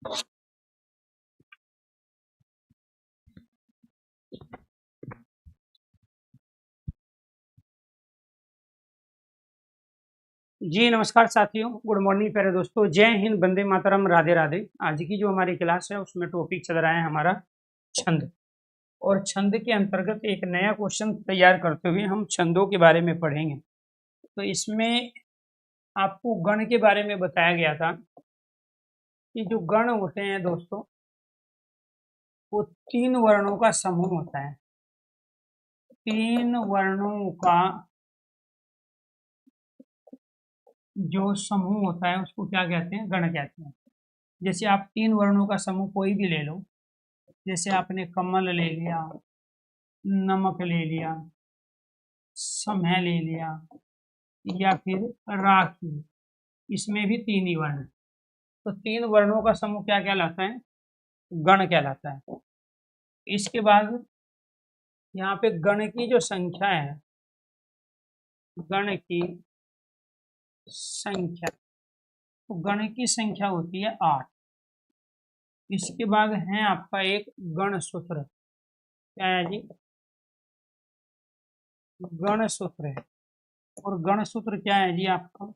जी नमस्कार साथियों, good morning प्यारे दोस्तों, जय हिंद, वंदे मातरम, राधे राधे। आज की जो हमारी क्लास है उसमें टॉपिक चल रहा है हमारा छंद। और छंद के अंतर्गत एक नया क्वेश्चन तैयार करते हुए हम छंदों के बारे में पढ़ेंगे। तो इसमें आपको गण के बारे में बताया गया था कि जो गण होते हैं दोस्तों, वो 3 वर्णों का समूह होता है। 3 वर्णों का जो समूह होता है उसको क्या कहते हैं? गण कहते हैं। जैसे आप 3 वर्णों का समूह कोई भी ले लो, जैसे आपने कमल ले लिया, नमक ले लिया, समय ले लिया, या फिर राखी, इसमें भी 3 ही वर्ण है। तो 3 वर्णों का समूह क्या कहलाता है? गण कहलाता है। इसके बाद यहाँ पे गण की जो संख्या है, गण की संख्या, तो गण की संख्या होती है 8। इसके बाद है आपका एक गण सूत्र। क्या है जी? गण सूत्र है। और गण सूत्र क्या है जी आपका?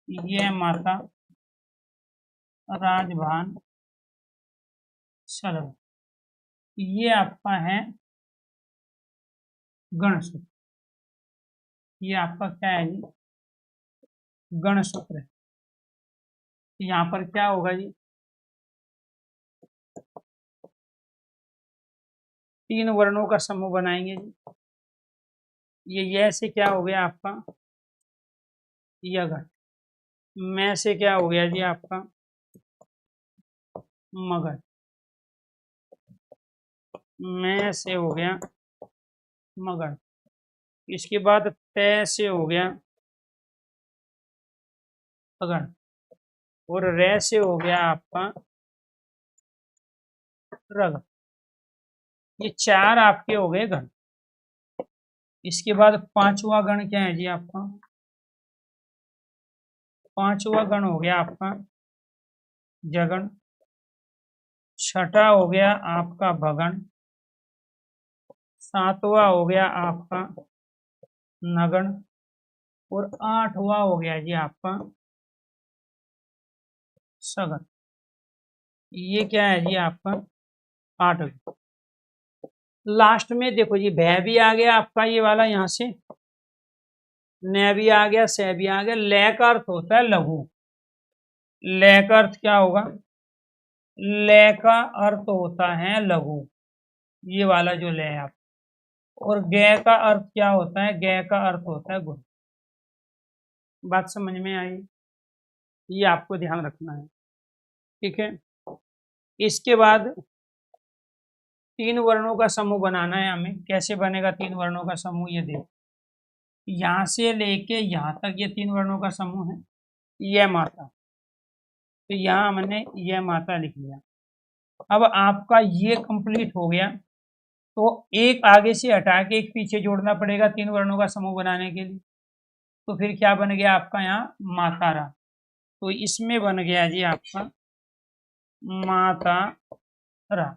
ये माता, राजभान, शलभ, ये आपका है गण सूत्र। ये आपका क्या है जी? गण सूत्र है। यहाँ पर क्या होगा जी? 3 वर्णों का समूह बनाएंगे जी। ये से क्या हो गया आपका? यगण। मैं से क्या हो गया जी आपका? मगध। मैं से हो गया मगध। इसके बाद तय से हो गया अगण। और रे से हो गया आपका रग। ये 4 आपके हो गए गण। इसके बाद 5वां गण क्या है जी आपका? 5वां गण हो गया आपका जगण। 6ठा हो गया आपका भगण। 7वां हो गया आपका नगण। और 8वां हो गया जी आपका सगण। ये क्या है जी आपका? 8। लास्ट में देखो जी, भय भी आ गया आपका ये वाला, यहाँ से न भी आ गया, स भी आ गया। लय का अर्थ होता है लघु। लय का अर्थ क्या होगा? लय का अर्थ होता है लघु, ये वाला जो लय आप। और गय का अर्थ क्या होता है? गय का अर्थ होता है गुण। बात समझ में आई? ये आपको ध्यान रखना है, ठीक है। इसके बाद 3 वर्णों का समूह बनाना है हमें। कैसे बनेगा 3 वर्णों का समूह? ये देखो, यहाँ से लेके यहाँ तक ये 3 वर्णों का समूह है। यह माता, तो यहाँ हमने यह माता लिख लिया। अब आपका ये कंप्लीट हो गया, तो एक आगे से हटा के एक पीछे जोड़ना पड़ेगा 3 वर्णों का समूह बनाने के लिए। तो फिर क्या बन गया आपका? यहाँ मातारा। तो इसमें बन गया जी आपका मातारा।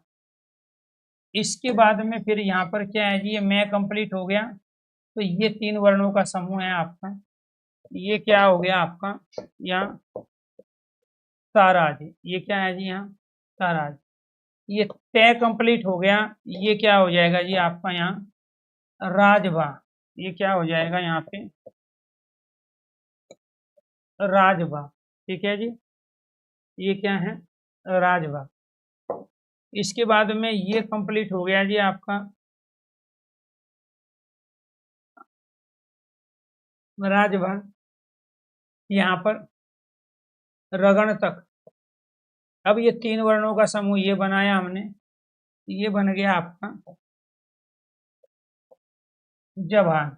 इसके बाद में फिर यहाँ पर क्या है जी? ये मैं कंप्लीट हो गया। तो ये 3 वर्णों का समूह है आपका। ये क्या हो गया आपका? यहाँ ताराज। ये क्या है जी? यहाँ ताराज। ये तय कंप्लीट हो गया। ये क्या हो जाएगा जी आपका? यहाँ राजभा। ये क्या हो जाएगा यहाँ पे? राजभा, ठीक है जी। ये क्या है? राजभा। इसके बाद में ये कंप्लीट हो गया जी आपका राजभा। यहाँ पर रगण तक। अब ये 3 वर्णों का समूह ये बनाया हमने। ये बन गया आपका जभान।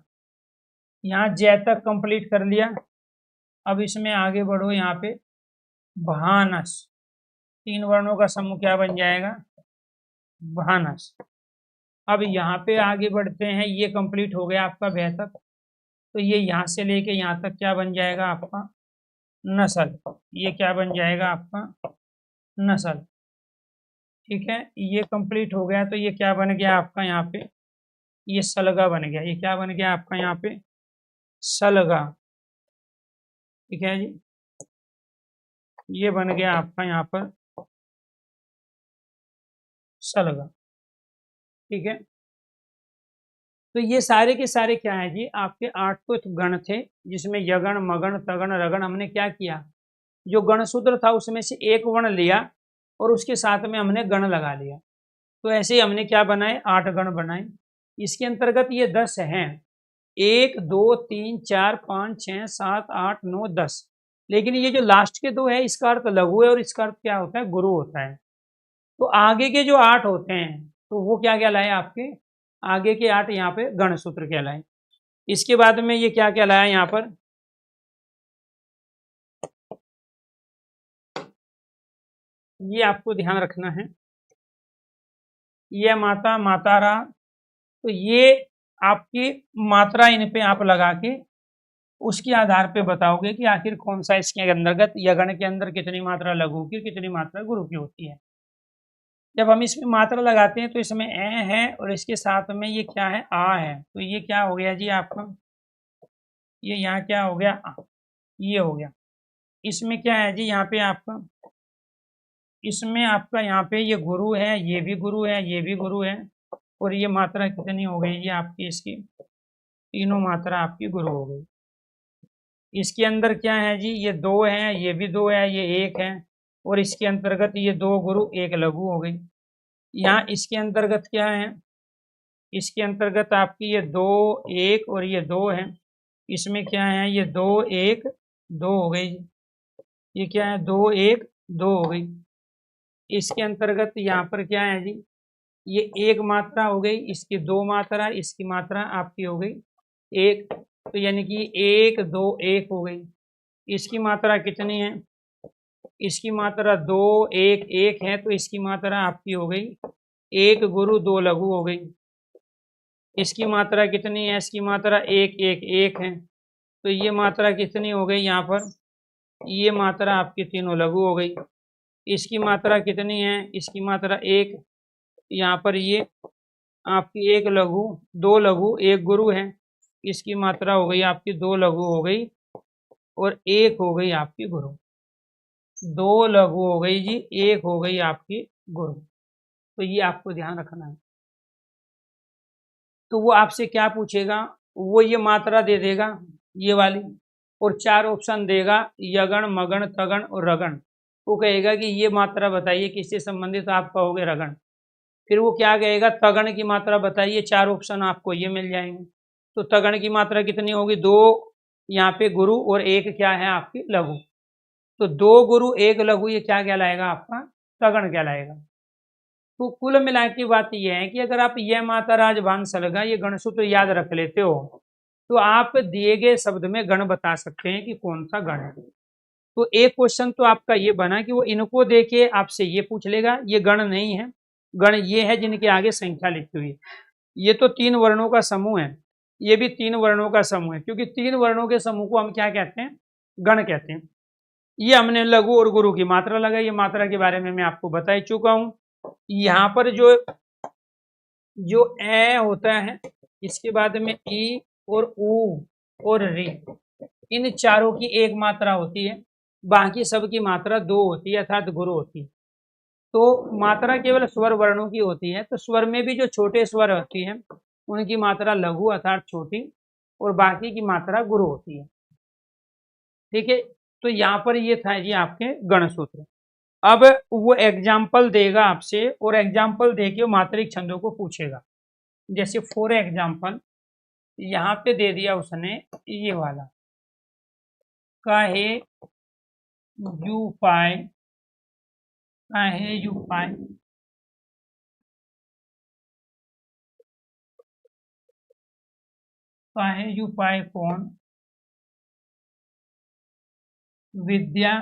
यहाँ जय तक कंप्लीट कर लिया। अब इसमें आगे बढ़ो, यहाँ पे भानस। 3 वर्णों का समूह क्या बन जाएगा? भानस। अब यहाँ पे आगे बढ़ते हैं। ये कंप्लीट हो गया आपका भय तक। तो ये यहाँ से लेके यहाँ तक क्या बन जाएगा आपका? नसल। ये क्या बन जाएगा आपका? नस्ल। ठीक है, ये कंप्लीट हो गया। तो ये क्या बन गया आपका यहाँ पे, ये सलगा बन गया। ये क्या बन गया आपका यहाँ पे, सलगा। ठीक है जी, ये बन गया आपका यहाँ पर सलगा। ठीक है, तो ये सारे के सारे क्या है जी, आपके 8 तो गण थे, जिसमें यगण मगण तगण रगण। हमने क्या किया, जो गण सूत्र था उसमें से एक वर्ण लिया और उसके साथ में हमने गण लगा लिया। तो ऐसे ही हमने क्या बनाए, 8 गण बनाए। इसके अंतर्गत ये 10 हैं, 1 2 3 4 5 6 7 8 9 10। लेकिन ये जो लास्ट के 2 है, इसका अर्थ लघु है और इसका अर्थ क्या होता है, गुरु होता है। तो आगे के जो 8 होते हैं, तो वो क्या कहलाए आपके, आगे के 8 यहाँ पे गण सूत्र कहलाए। इसके बाद में ये क्या कहलाया यहाँ पर, ये आपको ध्यान रखना है, यह माता मातारा। तो ये आपकी मात्रा इन पे आप लगा के उसके आधार पे बताओगे कि आखिर कौन सा इसके अंतर्गत यगण के अंदर कितनी मात्रा लघु की, कितनी मात्रा गुरु की होती है। जब हम इसमें मात्रा लगाते हैं तो इसमें ए है और इसके साथ में ये क्या है, आ है। तो ये क्या हो गया जी आपका, ये यहाँ क्या हो गया, आ, ये हो गया। इसमें क्या है जी, यहाँ पे आपका, इसमें आपका यहाँ पे ये गुरु है, ये भी गुरु है, ये भी गुरु है। और ये मात्रा कितनी हो गई जी आपकी, इसकी तीनों मात्रा आपकी गुरु हो गई। इसके अंदर क्या है जी, ये 2 है, ये भी 2 है, ये 1 है। और इसके अंतर्गत ये 2 गुरु 1 लघु हो गई। यहाँ इसके अंतर्गत क्या है, इसके अंतर्गत आपकी ये 2 1 और ये 2 है। इसमें क्या है, ये 2 1 2 हो गई। ये क्या है, 2 1 2 हो गई। इसके अंतर्गत यहाँ पर क्या है जी, ये 1 मात्रा हो गई, इसकी 2 मात्रा, इसकी मात्रा आपकी हो गई 1। तो यानी कि 1 2 1 हो गई। इसकी मात्रा कितनी है, इसकी मात्रा 2 1 1 है। तो इसकी मात्रा आपकी हो गई 1 गुरु 2 लघु हो गई। इसकी मात्रा कितनी है, इसकी मात्रा 1 1 1 है। तो ये मात्रा कितनी हो गई यहाँ पर, ये मात्रा आपकी तीनों लघु हो गई। इसकी मात्रा कितनी है, इसकी मात्रा 1, यहाँ पर ये आपकी 1 लघु 2 लघु 1 गुरु है। इसकी मात्रा हो गई आपकी 2 लघु हो गई और 1 हो गई आपकी गुरु। 2 लघु हो गई जी, 1 हो गई आपकी गुरु। तो ये आपको ध्यान रखना है। तो वो आपसे क्या पूछेगा, वो ये मात्रा दे देगा, ये वाली, और 4 ऑप्शन देगा, यगण मगण तगण और रगण। वो कहेगा कि ये मात्रा बताइए किससे संबंधित, आप कहोगे रगण। फिर वो क्या कहेगा, तगण की मात्रा बताइए, 4 ऑप्शन आपको ये मिल जाएंगे। तो तगण की मात्रा कितनी होगी, 2 यहाँ पे गुरु और 1 क्या है आपकी लघु। तो 2 गुरु 1 लघु, ये क्या कहलाएगा आपका, तगण कहलाएगा। तो कुल मिला की बात यह है कि अगर आप यह माता राजभान सलगा ये गणसूत्र याद रख लेते हो, तो आप दिए गए शब्द में गण बता सकते हैं कि कौन सा गण है। तो एक क्वेश्चन तो आपका ये बना कि वो इनको देके आपसे ये पूछ लेगा, ये गण नहीं है, गण ये है जिनके आगे संख्या लिखी हुई है। ये तो 3 वर्णों का समूह है, ये भी 3 वर्णों का समूह है, क्योंकि 3 वर्णों के समूह को हम क्या कहते हैं, गण कहते हैं। ये हमने लघु और गुरु की मात्रा लगाई, ये मात्रा के बारे में मैं आपको बता ही चुका हूं। यहाँ पर जो जो ए होता है, इसके बाद में ई और ऊ और री, इन चारों की एक मात्रा होती है, बाकी सब की मात्रा 2 होती है, अर्थात गुरु होती है। तो मात्रा केवल स्वर वर्णों की होती है। तो स्वर में भी जो छोटे स्वर होती हैं उनकी मात्रा लघु अर्थात छोटी, और बाकी की मात्रा गुरु होती है। ठीक है, तो यहाँ पर ये था जी आपके गणसूत्र। अब वो एग्जाम्पल देगा आपसे, और एग्जाम्पल देके वो मात्रिक छंदों को पूछेगा। जैसे फॉर एग्जाम्पल यहाँ पे दे दिया उसने ये वाला, काहे यू पाए, काहे यू पाए, काहे यू पाए कौन, विद्या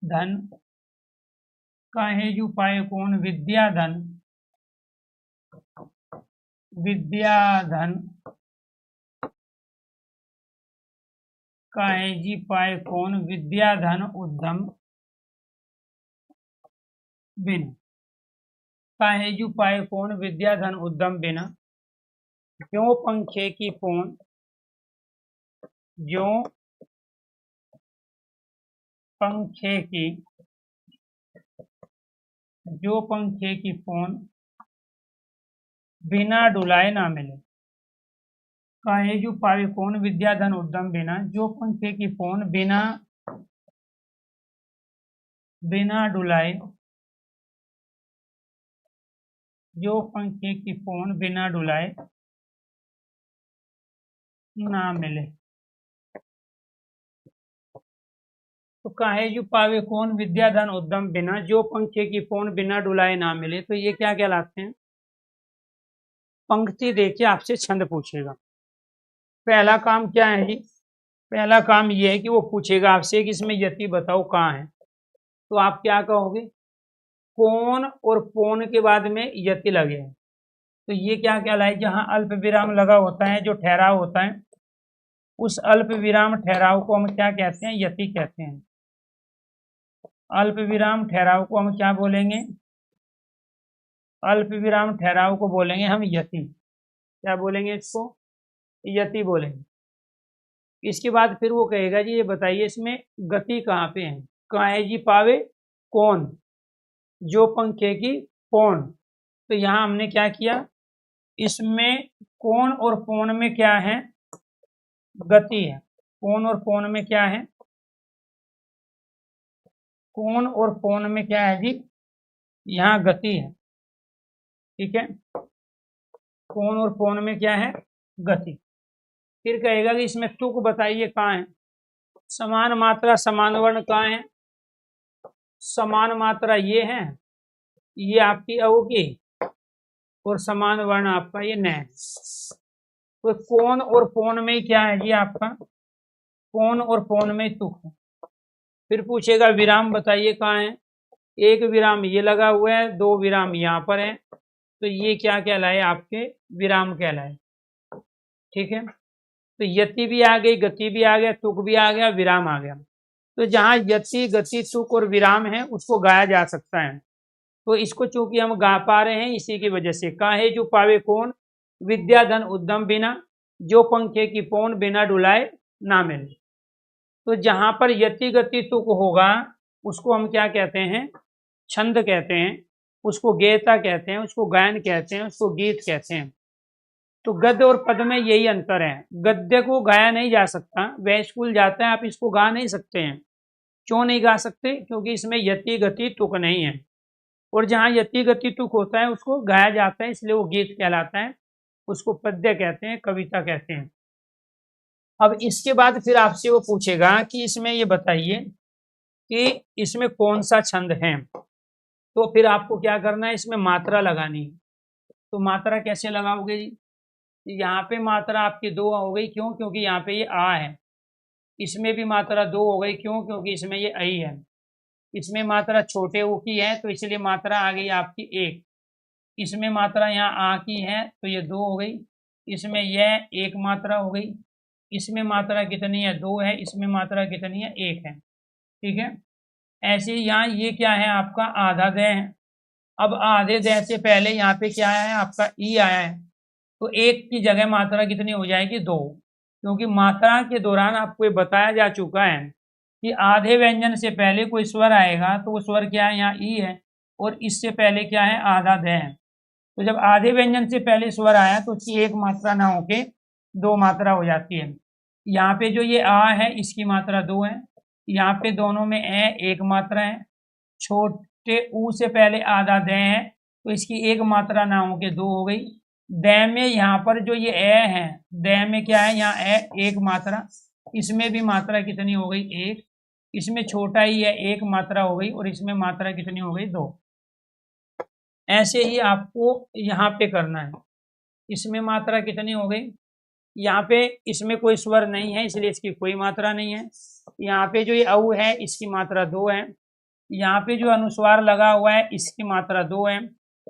धन, काहे यू पाए कौन विद्या धन, विद्या धन, काहे जी पाए कौन विद्या धन उद्यम, बिन। काहेजु पाए कौन विद्या धन उद्यम बिना, ज्यों पंखे की पोन, ज्यों पंखे की, जो पंखे की पोन बिना डुलाए ना मिले। काहेजु पावे कौन विद्या धन उद्यम बिना, जो पंखे की पोन बिना डुलाए, जो पंखे की पोन बिना डुलाए ना मिले। तो काहेजु पावे कौन विद्या धन उद्यम बिना, जो पंखे की पोन बिना डुलाए ना मिले। तो ये क्या कहलाते हैं? पंक्ति देखिए आपसे छंद पूछेगा। पहला काम क्या है जी? पहला काम ये है कि वो पूछेगा आपसे कि इसमें यति बताओ कहाँ है। तो आप क्या कहोगे? कौन और पोन के बाद में यति लगे हैं। तो ये क्या कहलाए? जहां अल्प विराम लगा होता है, जो ठहराव होता है, उस अल्प विराम ठहराव को हम क्या कहते हैं? यति कहते हैं। अल्प विराम ठहराव को हम क्या बोलेंगे? अल्प विराम ठहराव को बोलेंगे हम यति। क्या बोलेंगे इसको? यति बोलेंगे। इसके बाद फिर वो कहेगा जी ये बताइए इसमें गति कहाँ पे है। काहेजी पावे कौन, जो पंखे की पोन। तो यहाँ हमने क्या किया? इसमें कौन और पोन में क्या है? गति है। कौन और पोन में क्या है? कौन और पोन में क्या है जी? यहाँ गति है। ठीक है, कौन और पोन में क्या है? गति। फिर कहेगा कि इसमें तुक बताइए कहाँ है। समान मात्रा समान वर्ण कहाँ है? समान मात्रा ये है, ये आपकी अ की, और समान वर्ण आपका ये न। तो कौन और पोन में क्या है जी? आपका कौन और पोन में तुक है। फिर पूछेगा विराम बताइए कहाँ है। एक विराम ये लगा हुआ है, दो विराम यहाँ पर है। तो ये क्या कहलाए? आपके विराम कहलाए। ठीक है, तो यति भी आ गई, गति भी आ गया, तुक भी आ गया, विराम आ गया। तो जहां यति, गति, तुक और विराम है उसको गाया जा सकता है। तो इसको चूंकि हम गा पा रहे हैं इसी की वजह से। काहेजु पावे कौन विद्या धन उद्यम बिना, जो पंखे की पोन बिना डुलाए ना मिले। तो जहां पर यति, गति, तुक होगा उसको हम क्या कहते हैं? छंद कहते हैं, उसको गेयता कहते हैं, उसको गायन कहते हैं, उसको गीत कहते हैं। तो गद्य और पद में यही अंतर है। गद्य को गाया नहीं जा सकता, वह स्कूल जाता है, आप इसको गा नहीं सकते हैं। क्यों नहीं गा सकते? क्योंकि इसमें यति, गति, तुक नहीं है। और जहाँ यति, गति, तुक होता है उसको गाया जाता है, इसलिए वो गीत कहलाता है, उसको पद्य कहते हैं, कविता कहते हैं। अब इसके बाद फिर आपसे वो पूछेगा कि इसमें ये बताइए कि इसमें कौन सा छंद है। तो फिर आपको क्या करना है? इसमें मात्रा लगानी है। तो मात्रा कैसे लगाओगे जी? यहाँ पे मात्रा आपकी दो हो गई। क्यों? क्योंकि यहाँ पे ये आ है। इसमें भी मात्रा दो हो गई। क्यों? क्योंकि इसमें ये आई है। इसमें मात्रा छोटे ऊ की है तो इसलिए मात्रा आ गई आपकी एक। इसमें मात्रा यहाँ आ की है तो ये दो हो गई। इसमें यह एक मात्रा हो गई। इसमें मात्रा कितनी है? दो है। इसमें मात्रा कितनी है? एक है। ठीक है, ऐसे यहाँ ये क्या है? आपका आधा दय है। अब आधे दय से पहले यहाँ पे क्या आया है? आपका ई आया है। तो एक की जगह मात्रा कितनी हो जाएगी? दो। क्योंकि मात्रा के दौरान आपको ये बताया जा चुका है कि आधे व्यंजन से पहले कोई स्वर आएगा तो वो स्वर क्या है? यहाँ ई है, और इससे पहले क्या है? आधा दय है। तो जब आधे व्यंजन से पहले स्वर आया तो उसकी एक मात्रा ना होके दो मात्रा हो जाती है। यहाँ पे जो ये आ है इसकी मात्रा दो है। यहाँ पे दोनों में ए एक मात्रा है। छोटे ऊ से पहले आधा दय है तो इसकी एक मात्रा ना होके दो हो गई। दय में यहाँ पर जो ये ए है, दय में क्या है? यहाँ ए एक मात्रा। इसमें भी मात्रा कितनी हो गई? एक। इसमें छोटा ही है, एक मात्रा हो गई, और इसमें मात्रा कितनी हो गई? दो। ऐसे ही आपको यहाँ पे करना है। इसमें मात्रा कितनी हो गई? यहाँ पे इसमें कोई स्वर नहीं है इसलिए इसकी कोई मात्रा नहीं है। यहाँ पे जो ये औ है इसकी मात्रा दो है। यहाँ पे जो अनुस्वार लगा हुआ है इसकी मात्रा दो है।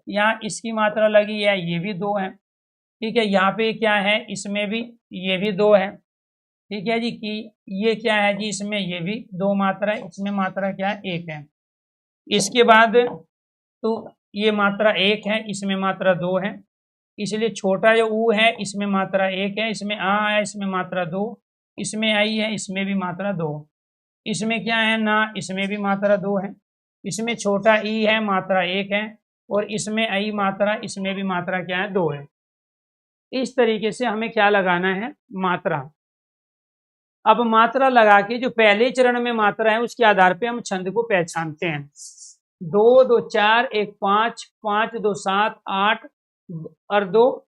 यहाँ इसकी मात्रा लगी है, ये भी दो है। ठीक है, यहाँ पे क्या है? इसमें भी ये भी दो है। ठीक है जी, कि ये क्या है जी? इसमें ये भी दो मात्रा है, इसमें मात्रा क्या है? एक है। इसके बाद तो ये मात्रा 1 है, इसमें मात्रा 2 है, इसलिए छोटा जो ऊ है इसमें मात्रा 1 है, इसमें आ है इसमें मात्रा 2, इसमें आई है इसमें भी मात्रा 2, इसमें क्या है ना, इसमें भी मात्रा 2 है, इसमें छोटा ई है मात्रा 1 है, और इसमें आई मात्रा, इसमें भी मात्रा क्या है 2 है। इस तरीके से हमें क्या लगाना है, मात्रा। अब मात्रा लगा के जो पहले चरण में मात्रा है उसके आधार पे हम छंद को पहचानते हैं। 2 2 4 1 5 5 2 7 8 और 2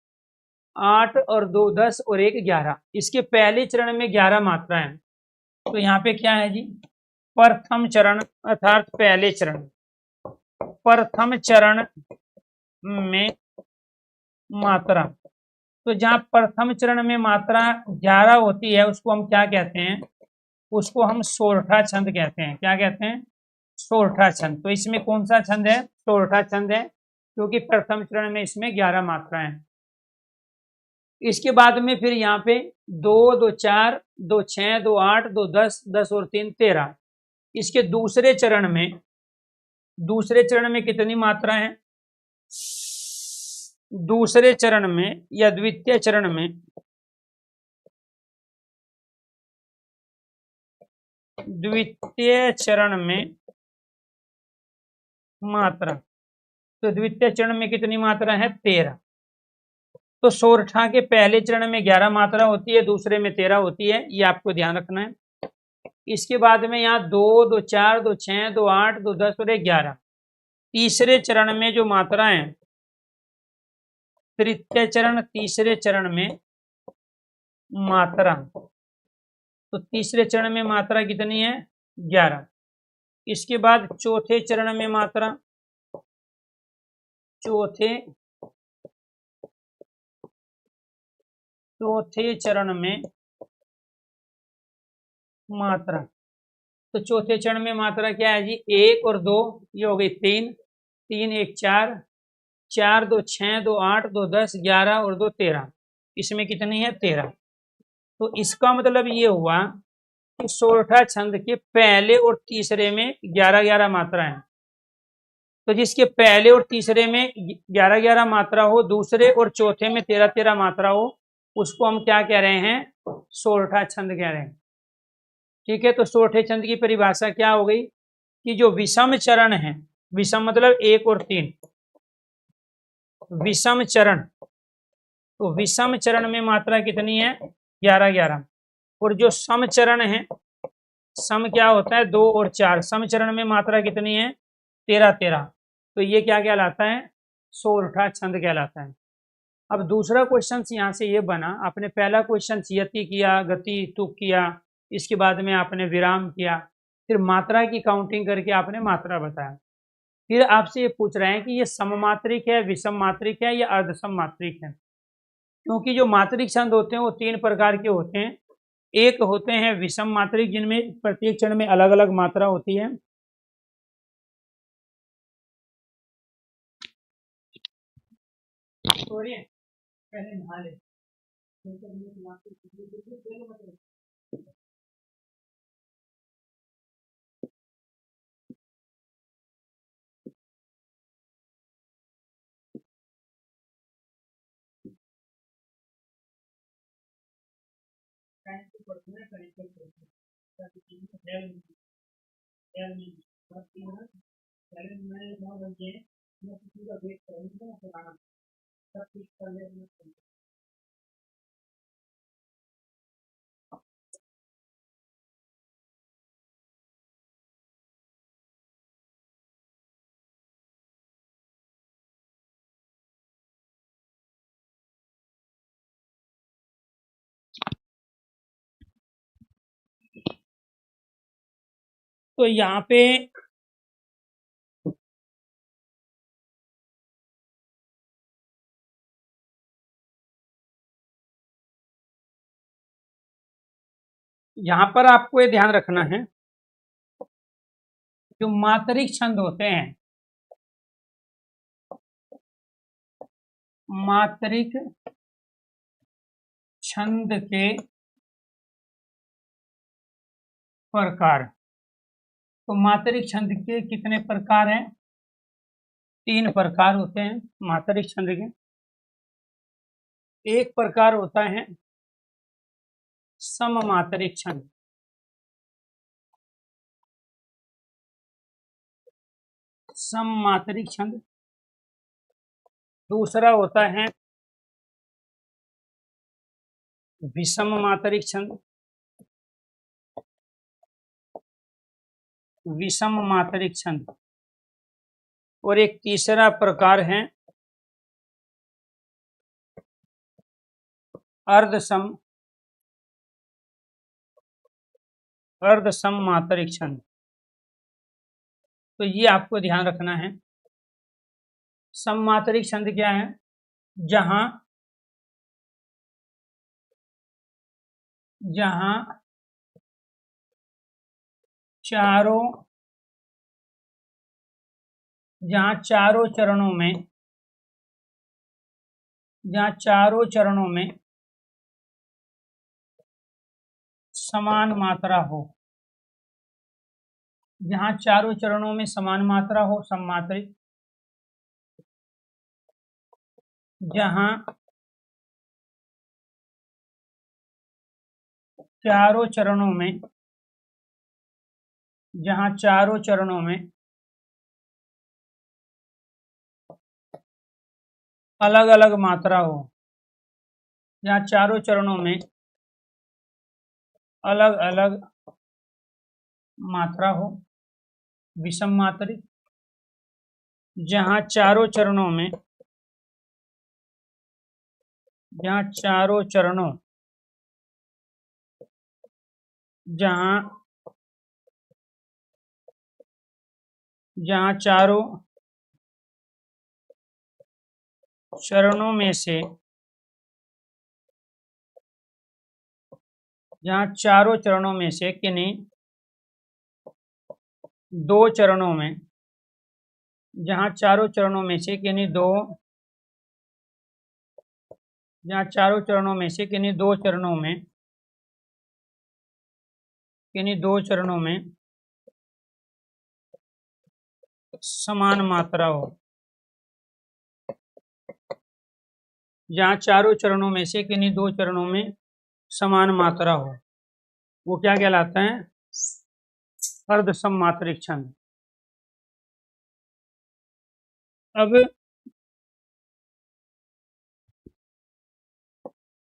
8 और 2 10 और 1 11। इसके पहले चरण में 11 मात्रा है। तो यहाँ पे क्या है जी, प्रथम चरण अर्थात पहले चरण, प्रथम चरण में मात्रा। तो जहाँ प्रथम चरण में मात्रा 11 होती है उसको हम क्या कहते हैं, उसको हम सोरठा छंद कहते हैं। क्या कहते हैं, सोरठा छंद। तो इसमें कौन सा छंद है, सोरठा छंद है, क्योंकि प्रथम चरण में इसमें 11 मात्रा है। इसके बाद में फिर यहाँ पे 2 2 4 2 6 2 8 2 10 10 और 3 13। इसके दूसरे चरण में कितनी मात्रा है, दूसरे चरण में या द्वितीय चरण में मात्रा। तो द्वितीय चरण में कितनी मात्रा है, 13। तो सोरठा के पहले चरण में 11 मात्रा होती है, दूसरे में 13 होती है, ये आपको ध्यान रखना है। इसके बाद में यहाँ 2 2 4 2 6 2 8 2 10 और 11। तीसरे चरण में जो मात्रा है, तृतीय चरण तीसरे चरण में मात्रा। तो तीसरे चरण में मात्रा कितनी है, 11। इसके बाद चौथे चरण में मात्रा, चौथे चरण में मात्रा। तो चौथे चरण में मात्रा क्या है जी, 1 और 2, ये हो गई 3, 3 1 4, 4 2 6 2 8 2 10 11 और 2 13। इसमें कितनी है, 13। तो इसका मतलब ये हुआ कि सोरठा छंद के पहले और तीसरे में 11 11 मात्रा है। तो जिसके पहले और तीसरे में 11 11 मात्रा हो, दूसरे और चौथे में 13 13 मात्रा हो, उसको हम क्या कह रहे हैं, सोरठा छंद कह रहे हैं। ठीक है, तो सोरठे छंद की परिभाषा क्या हो गई कि जो विषम चरण है, विषम मतलब 1 और 3, विषम चरण। तो विषम चरण में मात्रा कितनी है, 11 11। और जो सम चरण है, सम क्या होता है, 2 और 4, सम चरण में मात्रा कितनी है, 13 13। तो ये क्या कहलाता है, सोरठा छंद कहलाता है। अब दूसरा क्वेश्चन यहाँ से ये बना, आपने पहला क्वेश्चन यति किया, गति तुक किया, इसके बाद में आपने विराम किया, फिर मात्रा की काउंटिंग करके आपने मात्रा बताया। फिर आपसे ये पूछ रहे हैं कि ये सममात्रिक है, विषम मात्रिक है या अर्धसम मात्रिक है। क्योंकि जो मात्रिक छंद होते हैं वो 3 प्रकार के होते हैं। एक होते हैं विषम मात्रिक, जिनमें प्रत्येक चरण में अलग अलग मात्रा होती है। पहले नहा ले। तो यहाँ पे आपको ये ध्यान रखना है, जो मात्रिक छंद होते हैं, मात्रिक छंद के प्रकार। तो मात्रिक छंद के कितने प्रकार हैं, तीन प्रकार होते हैं मात्रिक छंद के। एक प्रकार होता है सममात्रिक छंद। सममात्रिक छंद। दूसरा होता है विषम मात्रिक छंद। विषम मात्रिक छंद। और एक तीसरा प्रकार है अर्धसम मात्रिक छंद। तो ये आपको ध्यान रखना है। सममात्रिक छंद क्या है? जहां चारों चरणों में समान मात्रा हो। जहां चारों चरणों में समान मात्रा हो सममात्रिक। जहां चारों चरणों में अलग अलग मात्रा हो। जहां चारों चरणों में अलग अलग मात्रा हो विषम मात्रिक। जहां चारों चरणों में जहां चारों चरणों में से किन्हीं दो चरणों में समान मात्रा हो। जहां चारों चरणों में से किन्हीं दो चरणों में समान मात्रा हो, वो क्या कहलाता है? अर्धसम मात्रिक छंद। अब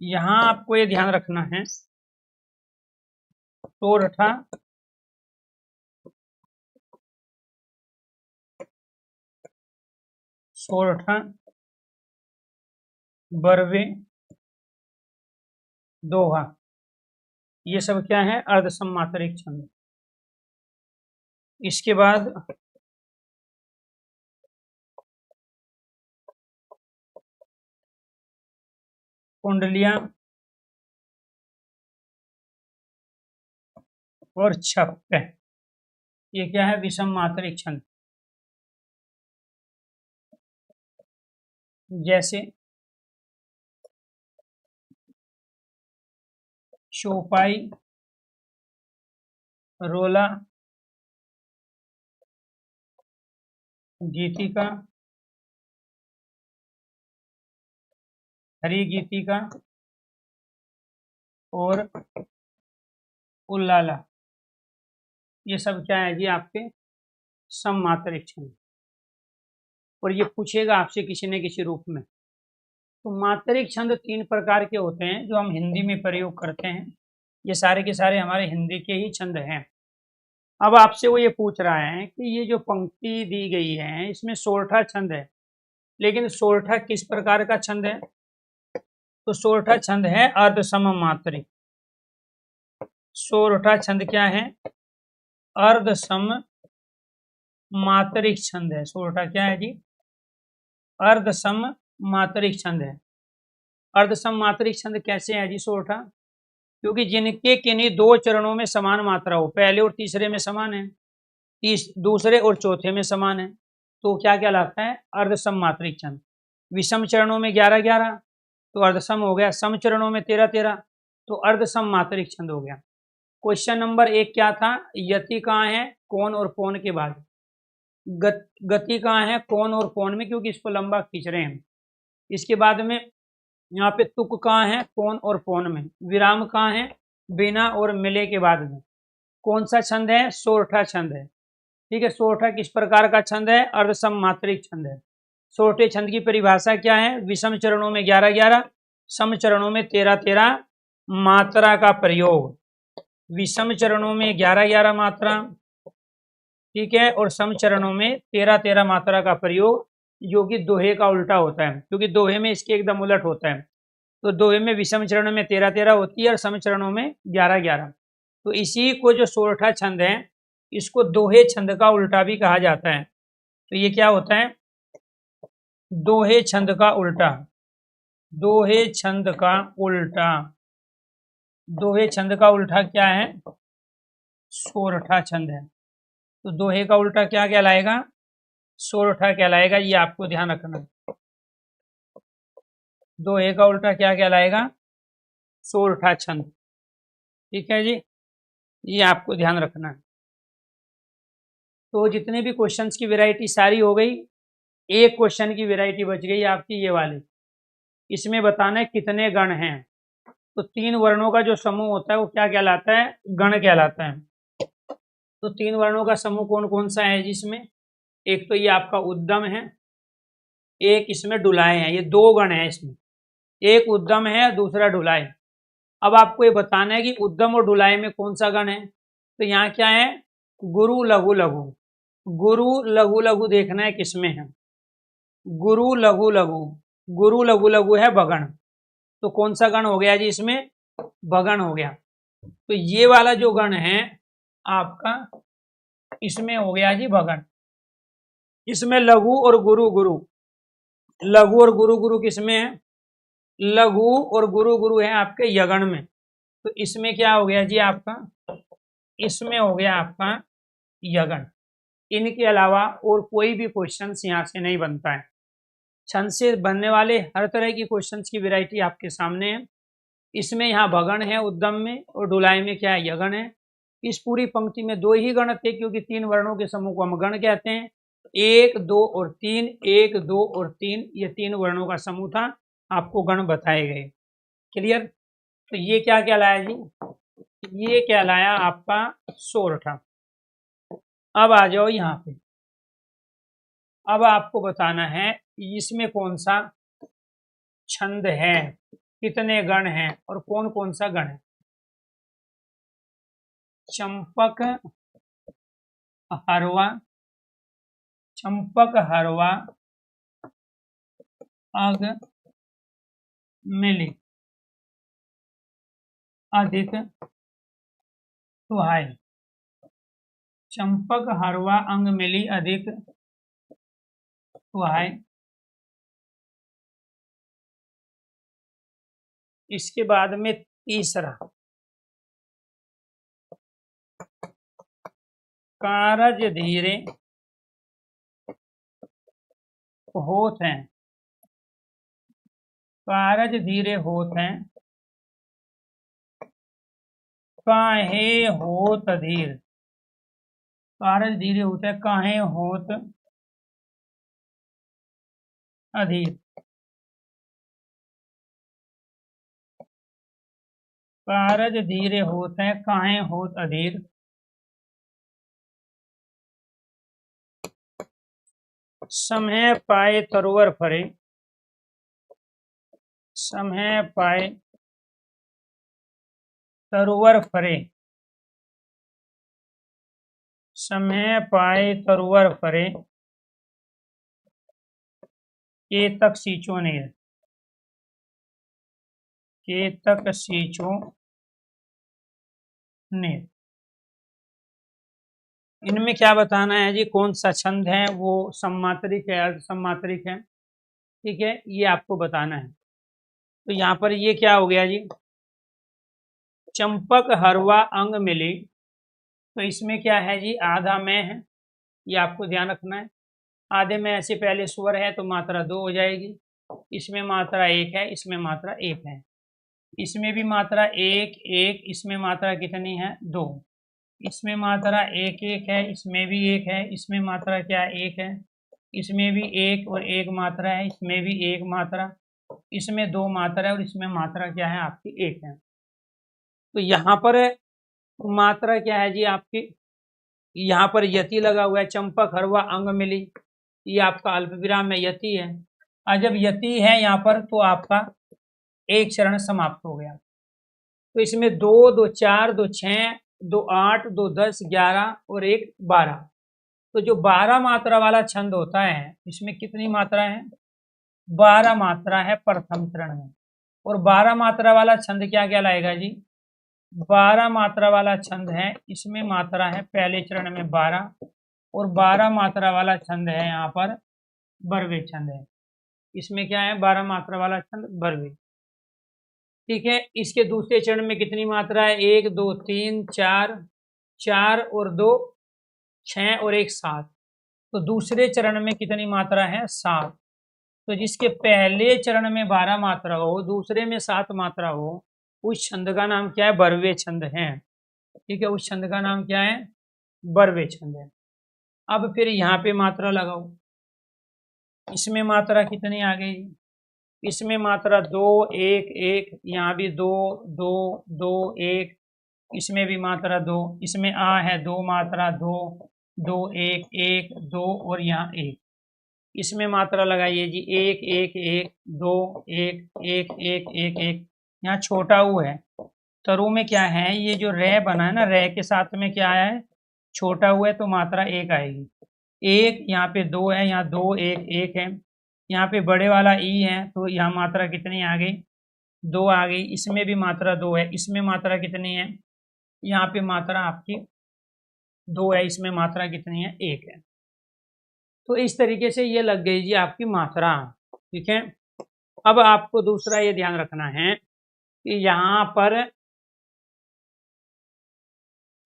यहां आपको ये ध्यान रखना है, सोरठा, बरवे, दोहा, ये सब क्या है? अर्धसम मात्रिक छंद। इसके बाद कुंडलियां और छप्पे, ये क्या है? विषम मात्रिक छंद। जैसे चौपाई, रोला, गीतिका, हरी गीतिका और उल्लाला, ये सब क्या है जी? आपके सममात्रिक छंद। और ये पूछेगा आपसे किसी न किसी रूप में। तो मात्रिक छंद तीन प्रकार के होते हैं जो हम हिंदी में प्रयोग करते हैं। ये सारे के सारे हमारे हिंदी के ही छंद हैं। अब आपसे वो ये पूछ रहा है कि ये जो पंक्ति दी गई है इसमें सोरठा छंद है, लेकिन सोरठा किस प्रकार का छंद है? तो सोरठा छंद है अर्धसम मात्रिक। सोरठा छंद क्या है? अर्धसम मात्रिक छंद है। सोरठा क्या है जी? अर्धसम मात्रिक छंद है। अर्धसम मात्रिक छंद कैसे है जी सोरठा? क्योंकि जिनके किन्हीं दो चरणों में समान मात्रा हो, पहले और तीसरे में समान है, दूसरे और चौथे में समान है, तो क्या कहलाता है? अर्धसम मात्रिक छंद। विषम चरणों में 11-11 तो अर्धसम हो गया, सम चरणों में 13-13 तो अर्धसम मात्रिक छंद हो गया। क्वेश्चन नंबर 1 क्या था? यति कहाँ है? कौन और पौन के बाद। गति कहाँ है, कोण और कोण में, क्योंकि इसको लंबा खींच रहे हैं। इसके बाद में यहाँ पे तुक कहाँ है, कोण और कोण में। विराम कहाँ है, बिना और मिले के बाद में। कौन सा छंद है, सोरठा छंद है। ठीक है, सोरठा किस प्रकार का छंद है, अर्ध सममात्रिक छंद है। सोरठे छंद की परिभाषा क्या है, विषम चरणों में 11-11, सम चरणों में 13-13 मात्रा का प्रयोग। विषम चरणों में 11-11 मात्रा, ठीक है, और सम चरणों में 13-13 मात्रा का प्रयोग, जो कि दोहे का उल्टा होता है, क्योंकि दोहे में इसके एकदम उलट होता है। तो दोहे में विषम चरणों में 13-13 होती है और सम चरणों में 11-11। तो इसी को जो सोरठा छंद है, इसको दोहे छंद का उल्टा भी कहा जाता है। तो ये क्या होता है, दोहे छंद का उल्टा। दोहे छंद का उल्टा, दोहे छंद का उल्टा क्या है, सोरठा छंद है। तो दोहे का उल्टा क्या कहलाएगा, सोरठा कहलाएगा। ये आपको ध्यान रखना, दोहे का उल्टा क्या कहलाएगा, सोरठा छंद। ठीक है जी, ये आपको ध्यान रखना है। तो जितने भी क्वेश्चंस की वैरायटी सारी हो गई, एक क्वेश्चन की वैरायटी बच गई आपकी, ये वाली। इसमें बताना है कितने गण हैं। तो 3 वर्णों का जो समूह होता है वो क्या कहलाता है, गण कहलाता है। तो 3 वर्णों का समूह कौन कौन सा है जिसमें, एक तो ये आपका उद्दम है, एक इसमें डुलाए हैं। ये 2 गण हैं इसमें, एक उद्दम है, दूसरा डुलाए। अब आपको ये बताना है कि उद्दम और डुलाए में कौन सा गण है। तो यहाँ क्या है, गुरु लघु लघु। गुरु लघु लघु देखना है किसमें है, गुरु लघु लघु। गुरु लघु लघु है भगण। तो कौन सा गण हो गया जी इसमें, भगण हो गया। तो ये वाला जो गण है आपका, इसमें हो गया जी भगण। इसमें लघु और गुरु गुरु, लघु और गुरु गुरु किसमें है, लघु और गुरु गुरु है आपके यगण में। तो इसमें क्या हो गया जी आपका, इसमें हो गया आपका यगण। इनके अलावा और कोई भी क्वेश्चन यहाँ से नहीं बनता है। छंद से बनने वाले हर तरह की क्वेश्चंस की वैरायटी आपके सामने है। इसमें यहाँ भगण है उद्दम में, और डुलाई में क्या है, यगण है। इस पूरी पंक्ति में 2 ही गण थे, क्योंकि 3 वर्णों के समूह को हम गण कहते हैं। 1, 2 और 3, 1, 2 और 3, ये 3 वर्णों का समूह था, आपको गण बताए गए। क्लियर। तो ये क्या कहलाया जी, ये कहलाया आपका सोरठा। अब आ जाओ यहाँ पे, अब आपको बताना है इसमें कौन सा छंद है, कितने गण हैं और कौन कौन सा गण है। चंपक हरवा, चंपक हरवा अग मिली अधिक सुहाय। चंपक हरवा अंग मिली अधिक सुहाय। इसके बाद में तीसरा, कारज धीरे होत हैं, कारज धीरे होत हैं, काहे होत अधीर। कारज धीरे होता है, काहे होत अधीर। कारज धीरे होत हैं, काहे होत अधीर। समय पाए तरुवर फरे, समय पाए तरुवर फरे, समय पाए तरुवर फरे, केतक सींचो नीर, केतक सींचो नीर। इनमें क्या बताना है जी, कौन सा छंद है, वो सममात्रिक है, अर्ध सममात्रिक है। ठीक है, ये आपको बताना है। तो यहाँ पर ये क्या हो गया जी, चंपक हरवा अंग मिली। तो इसमें क्या है जी, आधा में है, ये आपको ध्यान रखना है। आधे में से पहले स्वर है तो मात्रा 2 हो जाएगी। इसमें मात्रा 1 है, इसमें मात्रा 1 है। इसमें भी मात्रा 1 1, इसमें मात्रा कितनी है, 2। इसमें मात्रा एक एक है, इसमें भी एक है, इसमें मात्रा क्या है, एक है, इसमें भी एक और एक मात्रा है, इसमें भी एक मात्रा, इसमें दो मात्रा है और इसमें मात्रा क्या है आपकी एक है। तो यहाँ पर मात्रा क्या है जी आपकी, यहाँ पर यति लगा हुआ है, चंपक हरवा अंग मिली, ये आपका अल्प विराम में यति है। और जब यति है यहाँ पर तो आपका एक चरण समाप्त हो गया। तो इसमें 2 2 4 2 6 2 8 2 10 11 और एक 12। तो जो 12 मात्रा वाला छंद होता है इसमें कितनी मात्रा है, 12 मात्रा है प्रथम चरण में। और 12 मात्रा वाला छंद क्या कहलाएगा जी, 12 मात्रा वाला छंद है, इसमें मात्रा है पहले चरण में 12 और 12 मात्रा वाला छंद है यहाँ पर बरवे छंद है। इसमें क्या है, 12 मात्रा वाला छंद बरवे। ठीक है, इसके दूसरे चरण में कितनी मात्रा है, 1 2 3 4, 4 और 2 6 और एक 7। तो दूसरे चरण में कितनी मात्रा है, 7। तो जिसके पहले चरण में 12 मात्रा हो, दूसरे में 7 मात्रा हो, उस छंद का नाम क्या है, बरवे छंद है। ठीक है, उस छंद का नाम क्या है, बरवे छंद है। अब फिर यहाँ पे मात्रा लगाओ, इसमें मात्रा कितनी आ गई, इसमें मात्रा 2 1 1, यहाँ भी 2 2 2 1, इसमें भी मात्रा 2, इसमें आ है 2 मात्रा 2 2 1 1 2 और यहाँ 1। इसमें मात्रा लगाइए जी 1 1 1 2 1 1 1 1 1। यहाँ छोटा ऊ है, तरु में क्या है, ये जो रे बना है ना, रे के साथ में क्या है, छोटा ऊ है तो मात्रा 1 आएगी। 1 यहाँ पे 2 है, यहाँ 2 1 1 है, यहाँ पे बड़े वाला ई है तो यहाँ मात्रा कितनी आ गई, 2 आ गई। इसमें भी मात्रा 2 है, इसमें मात्रा कितनी है, यहाँ पे मात्रा आपकी 2 है, इसमें मात्रा कितनी है, 1 है। तो इस तरीके से ये लग गई जी आपकी मात्रा। ठीक है, अब आपको दूसरा ये ध्यान रखना है कि यहाँ पर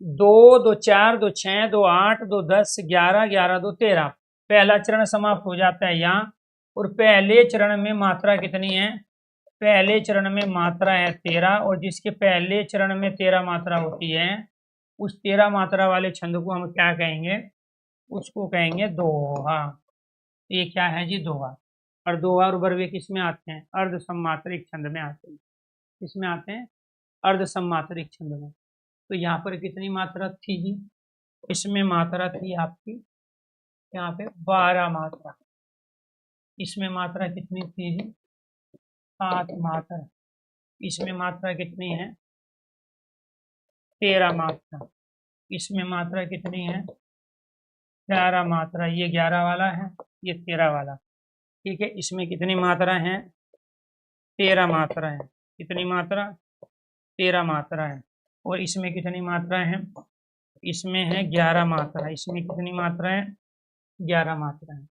2 2 4 2 6 2 8 2 10 11 11 2 13 पहला चरण समाप्त हो जाता है यहाँ। और पहले चरण में मात्रा कितनी है, पहले चरण में मात्रा है 13 और जिसके पहले चरण में 13 मात्रा होती है उस 13 मात्रा वाले छंद को हम क्या कहेंगे, उसको कहेंगे दोहा। ये क्या है जी, दोहा। और दोहा और बरवे किस में आते हैं, अर्ध सम्मात्रिक छंद में आते हैं। किसमें आते हैं, अर्ध सम्मात्रिक छंद में। तो यहाँ पर कितनी मात्रा थी जी, इसमें मात्रा थी आपकी यहाँ पे 12 मात्रा, इसमें मात्रा कितनी थी जी, 7 मात्रा, इसमें मात्रा कितनी है, 13 मात्रा, इसमें मात्रा कितनी है, 11 मात्रा, ये 11 वाला है, ये 13 वाला। ठीक है, इसमें कितनी मात्रा है, 13 मात्रा है, कितनी मात्रा, 13 मात्रा है। और इसमें कितनी मात्रा है, इसमें है 11 मात्रा, इसमें कितनी मात्रा है, 11 मात्रा है।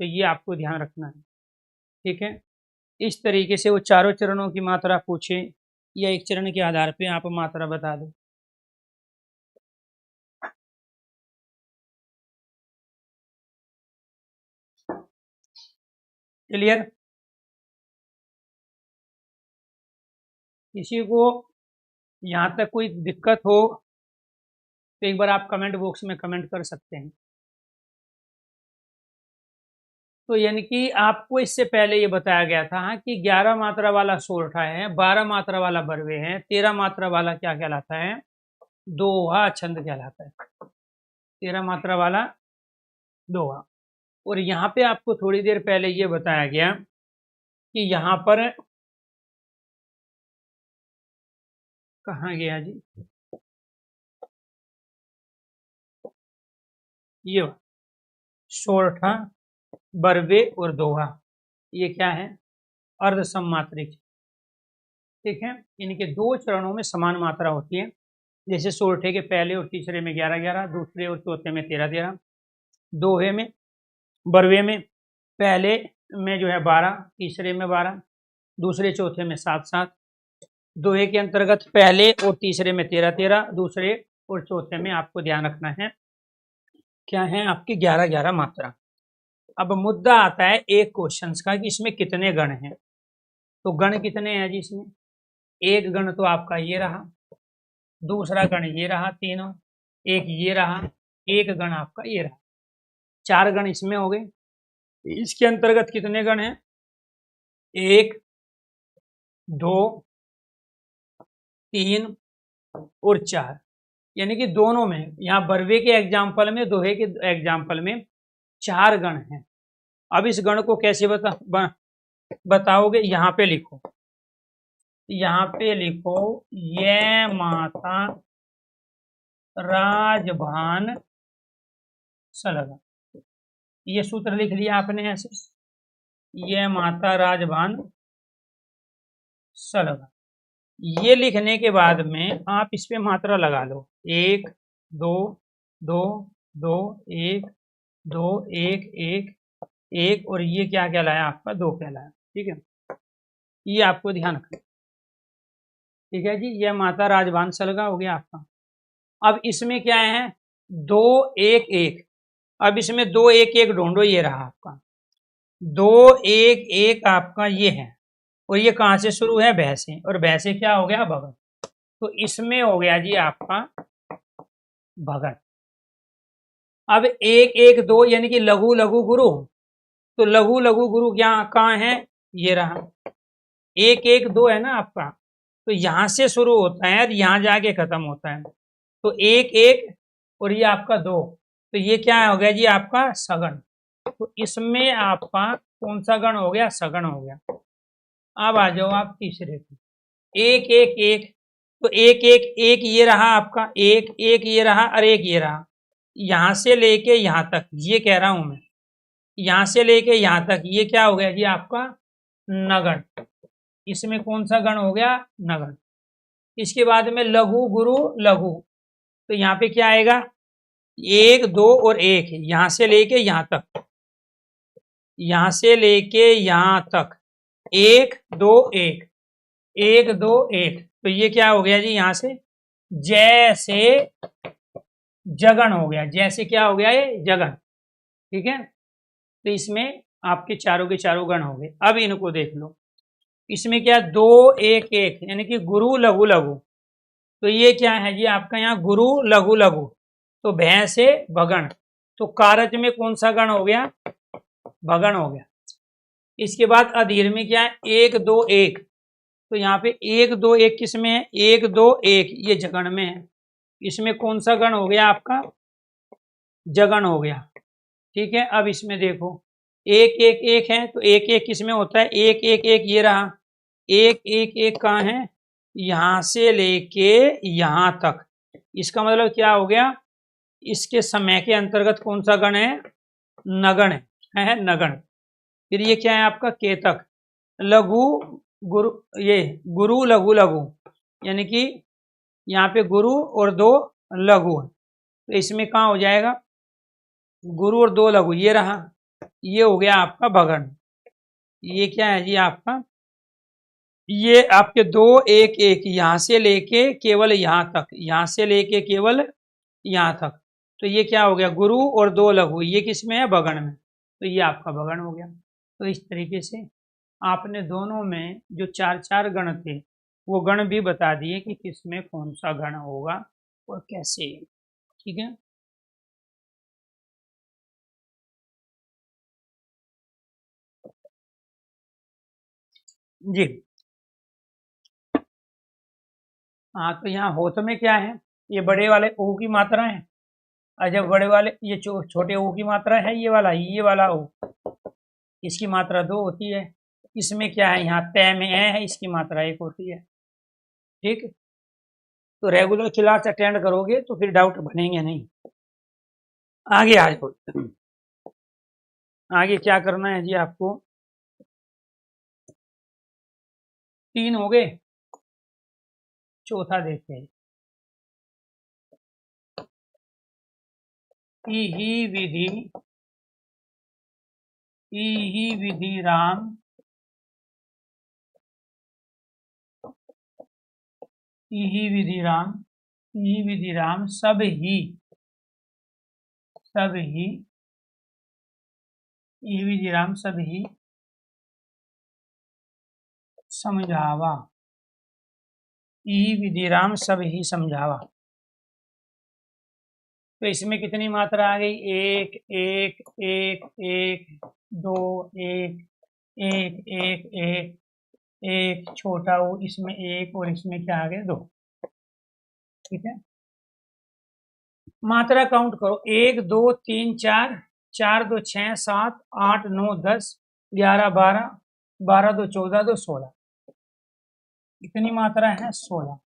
तो ये आपको ध्यान रखना है। ठीक है, इस तरीके से वो चारों चरणों की मात्रा पूछे या एक चरण के आधार पे आप मात्रा बता दो। क्लियर, किसी को यहाँ तक कोई दिक्कत हो तो एक बार आप कमेंट बॉक्स में कमेंट कर सकते हैं। तो यानी कि आपको इससे पहले ये बताया गया था कि 11 मात्रा वाला सोरठा है, 12 मात्रा वाला बरवे है, 13 मात्रा वाला क्या कहलाता है, दोहा छंद कहलाता है। 13 मात्रा वाला दोहा। और यहाँ पे आपको थोड़ी देर पहले ये बताया गया कि यहाँ पर कहाँ गया जी, ये सोरठा बरवे और दोहा, ये क्या है, अर्ध सम्मात्रिक। ठीक है, इनके 2 चरणों में समान मात्रा होती है। जैसे सोरठे के पहले और तीसरे में 11 11, दूसरे और चौथे में 13 13, दोहे में, बरवे में पहले में जो है 12, तीसरे में 12, दूसरे चौथे में 7 7। दोहे के अंतर्गत पहले और तीसरे में 13 13, दूसरे और चौथे में आपको ध्यान रखना है क्या है, आपकी 11 11 मात्रा। अब मुद्दा आता है एक क्वेश्चन का कि इसमें कितने गण हैं। तो गण कितने हैं जी इसमें, एक गण तो आपका ये रहा, दूसरा गण ये रहा तीनों, एक ये रहा, एक गण आपका ये रहा, 4 गण इसमें हो गए। इसके अंतर्गत कितने गण हैं? 1, 2, 3 और 4, यानी कि दोनों में, यहाँ बर्वे के एग्जाम्पल में, दोहे के एग्जाम्पल में 4 गण हैं। अब इस गण को कैसे बताओगे? यहाँ पे लिखो, यहाँ पे लिखो, ये माता राजभान सलगा। ये सूत्र लिख लिया आपने ऐसे, ये माता राजभान सलगा। ये लिखने के बाद में आप इस पे मात्रा लगा लो, 1, 2, 2, 2, 1, 2, 1, 1, 1, और ये क्या कहलाया आपका? 2 कहलाया। ठीक है, ये आपको ध्यान रखना। ठीक है जी, ये माता राजभान सलगा हो गया आपका। अब इसमें क्या है? 2, 1, 1। अब इसमें 2, 1, 1 ढूंढो, ये रहा आपका 2, 1, 1 आपका ये है, और ये कहां से शुरू है? भय से, और भय से क्या हो गया? भगन। तो इसमें हो गया जी आपका भगन। अब 1, 1, 2 यानी कि लघु लघु गुरु, तो लघु लघु गुरु क्या कहाँ है? ये रहा, 1, 1, 2 है ना आपका, तो यहां से शुरू होता है और यहां जाके खत्म होता है, तो 1, 1 और ये आपका 2, तो ये क्या हो गया जी आपका? सगण। तो इसमें आपका कौन सा गण हो गया? सगण हो गया। अब आ जाओ आप तीसरे पे, 1, 1, 1, तो 1, 1, 1 ये रहा आपका, 1, 1 ये रहा, और 1 ये रहा, यहां से लेके यहां तक, ये कह रहा हूं मैं, यहां से लेके यहां तक, ये क्या हो गया जी आपका? नगण। इसमें कौन सा गण हो गया? नगण। इसके बाद में लघु गुरु लघु, तो यहाँ पे क्या आएगा? 1, 2 और 1, यहां से लेके यहां तक, यहां से लेके यहां तक, 1, 2, 1, 1, 2, 1, तो ये क्या हो गया जी? यहां से जैसे जगन हो गया, जैसे क्या हो गया? ये जगन। ठीक है, तो इसमें आपके चारों के चारों गण हो गए। अब इनको देख लो, इसमें क्या? 2, 1, 1 यानी कि गुरु लघु लघु, तो ये क्या है जी आपका? यहाँ गुरु लघु लघु, तो भैं से भगण, तो कारज में कौन सा गण हो गया? भगण हो गया। इसके बाद अधीर में क्या है? 1, 2, 1, तो यहाँ पे 1, 2, 1 किस में है? 1, 2, 1 ये जगण में है, इसमें कौन सा गण हो गया आपका? जगण हो गया। ठीक है, अब इसमें देखो, 1, 1, 1 है, तो 1, 1 किस में होता है? 1, 1, 1 ये रहा, 1, 1, 1 कहाँ है? यहां से लेके यहां तक, इसका मतलब क्या हो गया? इसके समय के अंतर्गत कौन सा गण है? नगण है नगण। फिर ये क्या है आपका? केतक। लघु गुरु, ये गुरु लघु लघु, यानी कि यहाँ पे गुरु और 2 लघु है, तो इसमें कहाँ हो जाएगा? गुरु और 2 लघु ये रहा, ये हो गया आपका भगन। ये क्या है जी आपका? ये आपके 2, 1, 1 यहां से लेके केवल यहां तक, यहां से लेके केवल यहां तक, तो ये क्या हो गया? गुरु और 2 लघु, ये किसमें है? भगन में, तो ये आपका भगन हो गया। तो इस तरीके से आपने दोनों में जो 4 4 गण थे, वो गण भी बता दिए कि किसमें कौन सा गण होगा और कैसे। ठीक है, जी। हाँ, तो यहाँ होत में क्या है? ये बड़े वाले ओ की मात्रा है, और जब बड़े वाले ये छोटे ओ की मात्रा है, ये वाला ओ, इसकी मात्रा 2 होती है। इसमें क्या है? यहाँ तय में ए है, इसकी मात्रा 1 होती है। ठीक, तो रेगुलर क्लास अटेंड करोगे तो फिर डाउट बनेंगे नहीं। आगे आ जाओ, आगे क्या करना है जी आपको? 3 हो गए, चौथा देखते हैं। इही विधि, इही विधि राम, इही विधि राम, इही विधि राम सब ही, सब ही, इही विधि राम सब ही समझावा, इही विधि राम सब ही समझावा। तो इसमें कितनी मात्रा आ गई? एक एक एक एक, दो एक एक एक एक एक, छोटा वो इसमें एक, और इसमें क्या आ गया? दो। ठीक है, मात्रा काउंट करो। एक दो तीन चार, चार दो छः सात आठ नौ 10 11 12, 12 दो 14, दो 16। कितनी मात्रा है? 16।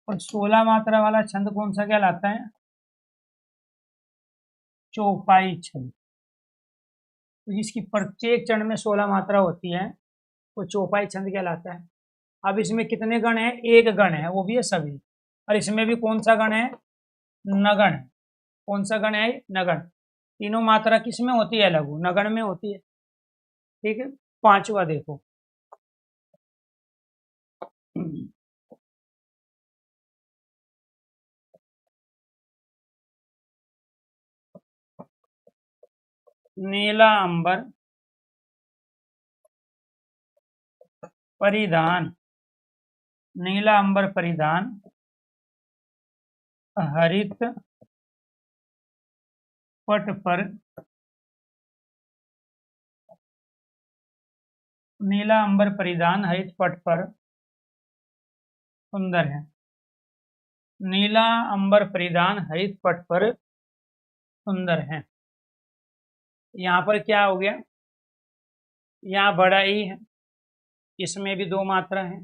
और 16 मात्रा वाला छंद कौन सा कहलाता है? चौपाई छंद। तो जिसकी प्रत्येक चरण में 16 मात्रा होती है वो चौपाई छंद कहलाता है। अब इसमें कितने गण है? एक गण है, वो भी है सभी। और इसमें भी कौन सा गण है? नगण। कौन सा गण है? नगण। तीनों मात्रा किस में होती है? लघु। नगण में होती है। ठीक है, पांचवा देखो। नीला अंबर परिधान, नीला अंबर परिधान, हरित पट पर, नीला अंबर परिधान हरित पट पर सुंदर है। नीला अंबर परिधान हरित पट पर सुंदर है। यहाँ पर क्या हो गया? यहाँ बड़ा ई है, इसमें भी दो मात्रा है,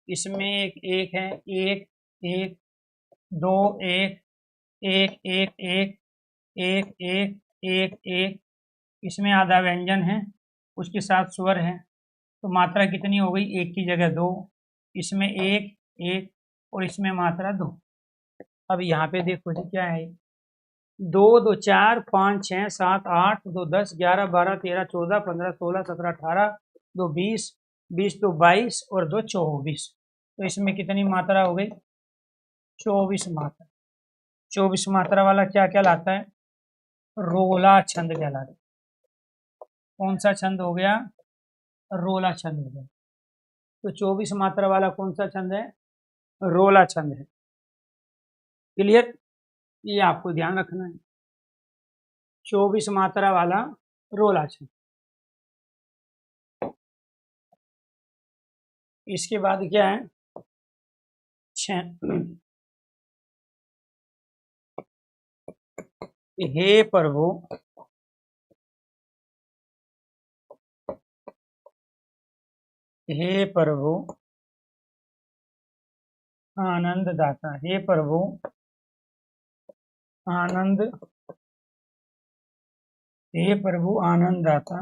इसमें एक है, एक एक, दो एक एक एक एक एक एक एक एक, इसमें आधा व्यंजन है, उसके साथ स्वर है। तो मात्रा कितनी हो गई? एक की जगह दो, इसमें एक एक, और इसमें मात्रा दो। अब यहाँ पे देखो जी क्या है? दो दो चार पाँच छः सात आठ, दो 10 11 12 13 14 15 16 17 18, दो 20 20 दो 22, और दो 24। तो इसमें कितनी मात्रा हो गई? 24 मात्रा। 24 मात्रा वाला क्या कहलाता है? रोला छंद कहलाता है। कौन सा छंद हो गया? रोला छंद हो गया। तो 24 मात्रा वाला कौन सा छंद है? रोला छंद है। क्लियर? ये आपको ध्यान रखना है, 24 मात्रा वाला रोला छंद। इसके बाद क्या है? हे प्रभु हे प्रभु आनंद दाता, हे प्रभु आनंद, हे प्रभु आनंद दाता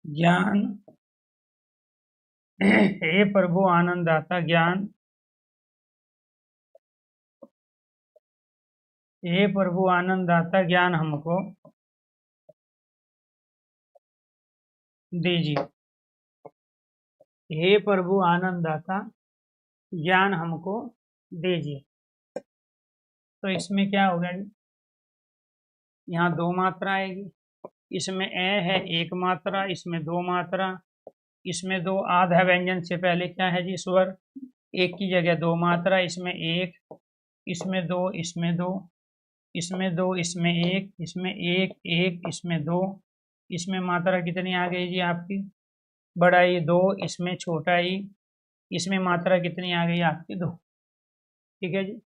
ज्ञान, हे प्रभु आनंद दाता ज्ञान, हे प्रभु आनंद दाता ज्ञान हमको दीजिए। हे प्रभु आनंद दाता ज्ञान हमको दीजिए। तो इसमें क्या होगा? यहाँ दो मात्रा आएगी, इसमें ए है एक मात्रा, इसमें दो मात्रा, इसमें दो आधा व्यंजन से पहले क्या है जी? स्वर। एक की जगह दो मात्रा, इसमें एक, इसमें दो, इसमें दो, इसमें दो, इसमें एक, इसमें एक एक, इसमें दो। इसमें मात्रा कितनी आ गई जी आपकी? बड़ा ई दो, इसमें छोटा ई, इसमें मात्रा कितनी आ गई आपकी? दो। ठीक है जी।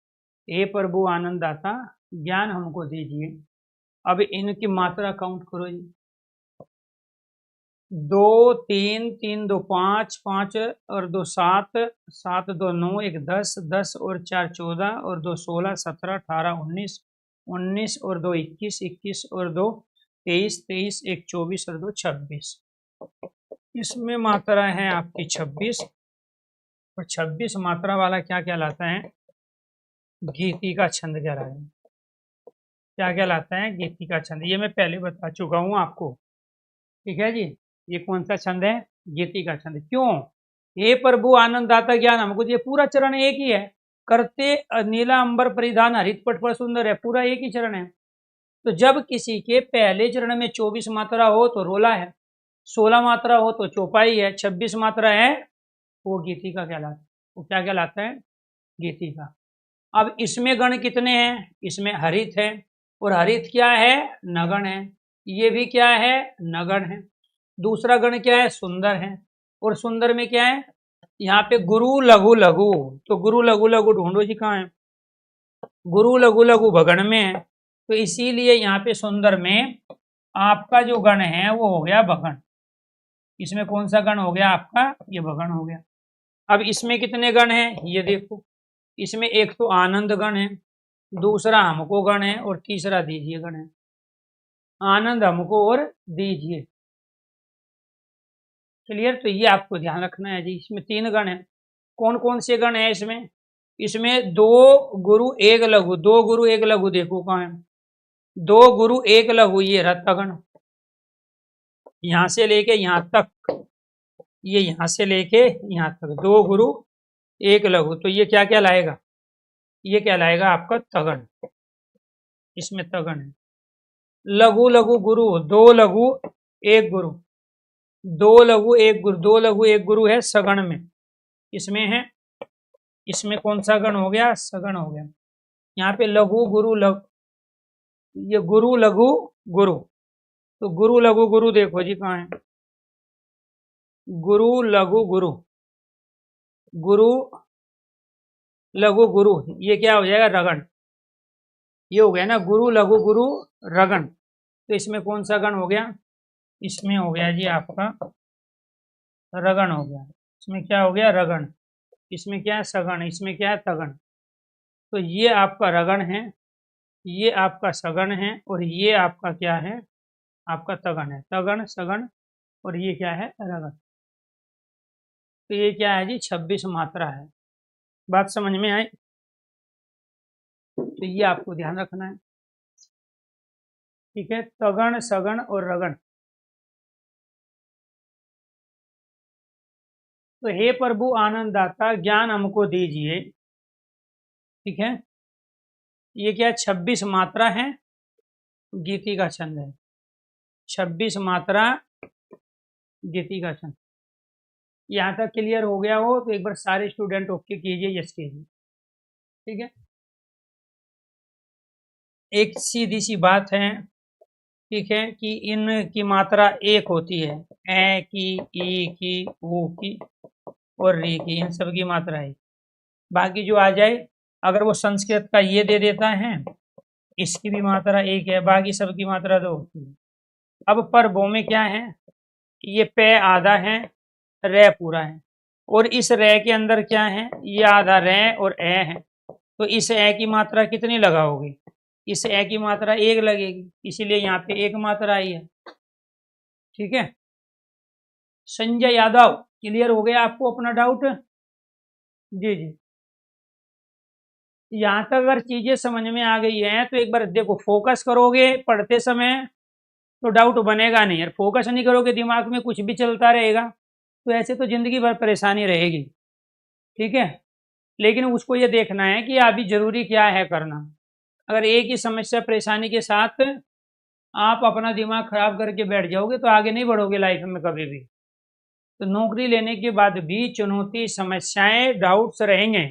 हे प्रभु आनंद दाता ज्ञान हमको दीजिए। अब इनकी मात्रा काउंट करो जी। दो तीन, तीन दो पाँच, पाँच और दो 7, 7 दो 9, एक 10, 10 और 4 14, और दो 16 17 18 19, 19 और दो 21, 21 और दो 23, 23 एक 24 और दो 26। इसमें मात्रा है आपकी 26, और 26 मात्रा वाला क्या कहलाता है? गीति का छंद कहलाता है। क्या कहलाता है? गीति का छंद। ये मैं पहले बता चुका हूँ आपको। ठीक है जी। ये कौन सा छंद है? गीति का छंद। क्यों? हे प्रभु आनंद दाता ज्ञान हमको, ये पूरा चरण एक ही है। करते नीला अंबर परिधान हरित पट पर सुंदर है, पूरा एक ही चरण है। तो जब किसी के पहले चरण में 24 मात्रा हो तो रोला है, 16 मात्रा हो तो चौपाई है, 26 मात्रा है वो गीति का कहलाता है। वो क्या कहलाता है? गीति का। अब इसमें गण कितने हैं? इसमें हरित है, और हरित क्या है? नगण है। ये भी क्या है? नगण है। दूसरा गण क्या है? सुंदर है। और सुंदर में क्या है? यहाँ पे गुरु लघु लघु, तो गुरु लघु लघु ढूंढो जी, कहाँ है? गुरु लघु लघु भगण में है, तो इसीलिए यहाँ पे सुंदर में आपका जो गण है वो हो गया भगण। इसमें कौन सा गण हो गया आपका? ये भगण हो गया। अब इसमें कितने गण हैं ये देखो। इसमें एक तो आनंद गण है, दूसरा हमको गण है, और तीसरा दीजिए गण है। आनंद, हमको और दीजिए। क्लियर? तो ये आपको ध्यान रखना है जी। इसमें 3 गण है। कौन कौन से गण है इसमें? इसमें 2 गुरु 1 लघु, 2 गुरु 1 लघु देखो कहाँ है? 2 गुरु 1 लघु, ये रहा गण। यहां से लेके यहां तक, ये यहां से लेके यहां तक 2 गुरु 1 लघु, तो ये क्या क्या लाएगा? ये क्या लाएगा आपका? तगण। इसमें तगण है। लघु लघु गुरु, 2 लघु 1 गुरु, 2 लघु 1 गुरु, 2 लघु 1 गुरु है सगण में। इसमें है, इसमें कौन सा गण हो गया? सगण हो गया। यहाँ पे लघु गुरु लघु, ये गुरु लघु गुरु, तो गुरु लघु गुरु देखो जी कहाँ है? गुरु लघु गुरु, गुरु लघु गुरु, ये क्या हो जाएगा? रगण। ये हो गया ना, गुरु लघु गुरु रगण। तो इसमें कौन सा गण हो गया? इसमें हो गया जी आपका रगण हो गया। इसमें क्या हो गया? रगण। इसमें क्या है? सगण। इसमें क्या है? तगण। तो ये आपका रगण है, ये आपका सगण है, और ये आपका क्या है? आपका तगण है। तगण, सगण, और ये क्या है? रगण। तो ये क्या है जी? 26 मात्रा है। बात समझ में आई? तो ये आपको ध्यान रखना है। ठीक है, तगण, सगण और रगण। तो हे प्रभु आनंददाता, ज्ञान हमको दीजिए। ठीक है, ये क्या? 26 मात्रा है, गीति का छंद है। 26 मात्रा गीति का छंद। यहाँ तक क्लियर हो गया हो तो एक बार सारे स्टूडेंट ओके कीजिए, यस कीजिए। ठीक है, एक सीधी सी बात है, ठीक है, कि इन की मात्रा एक होती है। ए की, ई की, ऊ की और री की, इन सब की मात्रा है। बाकी जो आ जाए, अगर वो संस्कृत का ये दे देता है, इसकी भी मात्रा एक है, बाकी सबकी मात्रा दो होती है। अब पर बो में क्या है? ये पे आधा है, रे पूरा है, और इस रे के अंदर क्या है? ये आधा रे और ए है। तो इस ए की मात्रा कितनी लगाओगे? इस ए की मात्रा एक लगेगी, इसीलिए यहाँ पे एक मात्रा आई है। ठीक है, संजय यादव, क्लियर हो गया आपको अपना डाउट? जी जी, यहाँ तक अगर चीजें समझ में आ गई हैं तो एक बार देखो, फोकस करोगे पढ़ते समय तो डाउट बनेगा नहीं। यार फोकस नहीं करोगे, दिमाग में कुछ भी चलता रहेगा, तो ऐसे तो जिंदगी भर परेशानी रहेगी। ठीक है, लेकिन उसको ये देखना है कि अभी जरूरी क्या है करना। अगर एक ही समस्या परेशानी के साथ आप अपना दिमाग खराब करके बैठ जाओगे तो आगे नहीं बढ़ोगे लाइफ में कभी भी। तो नौकरी लेने के बाद भी चुनौती, समस्याएं, डाउट्स रहेंगे।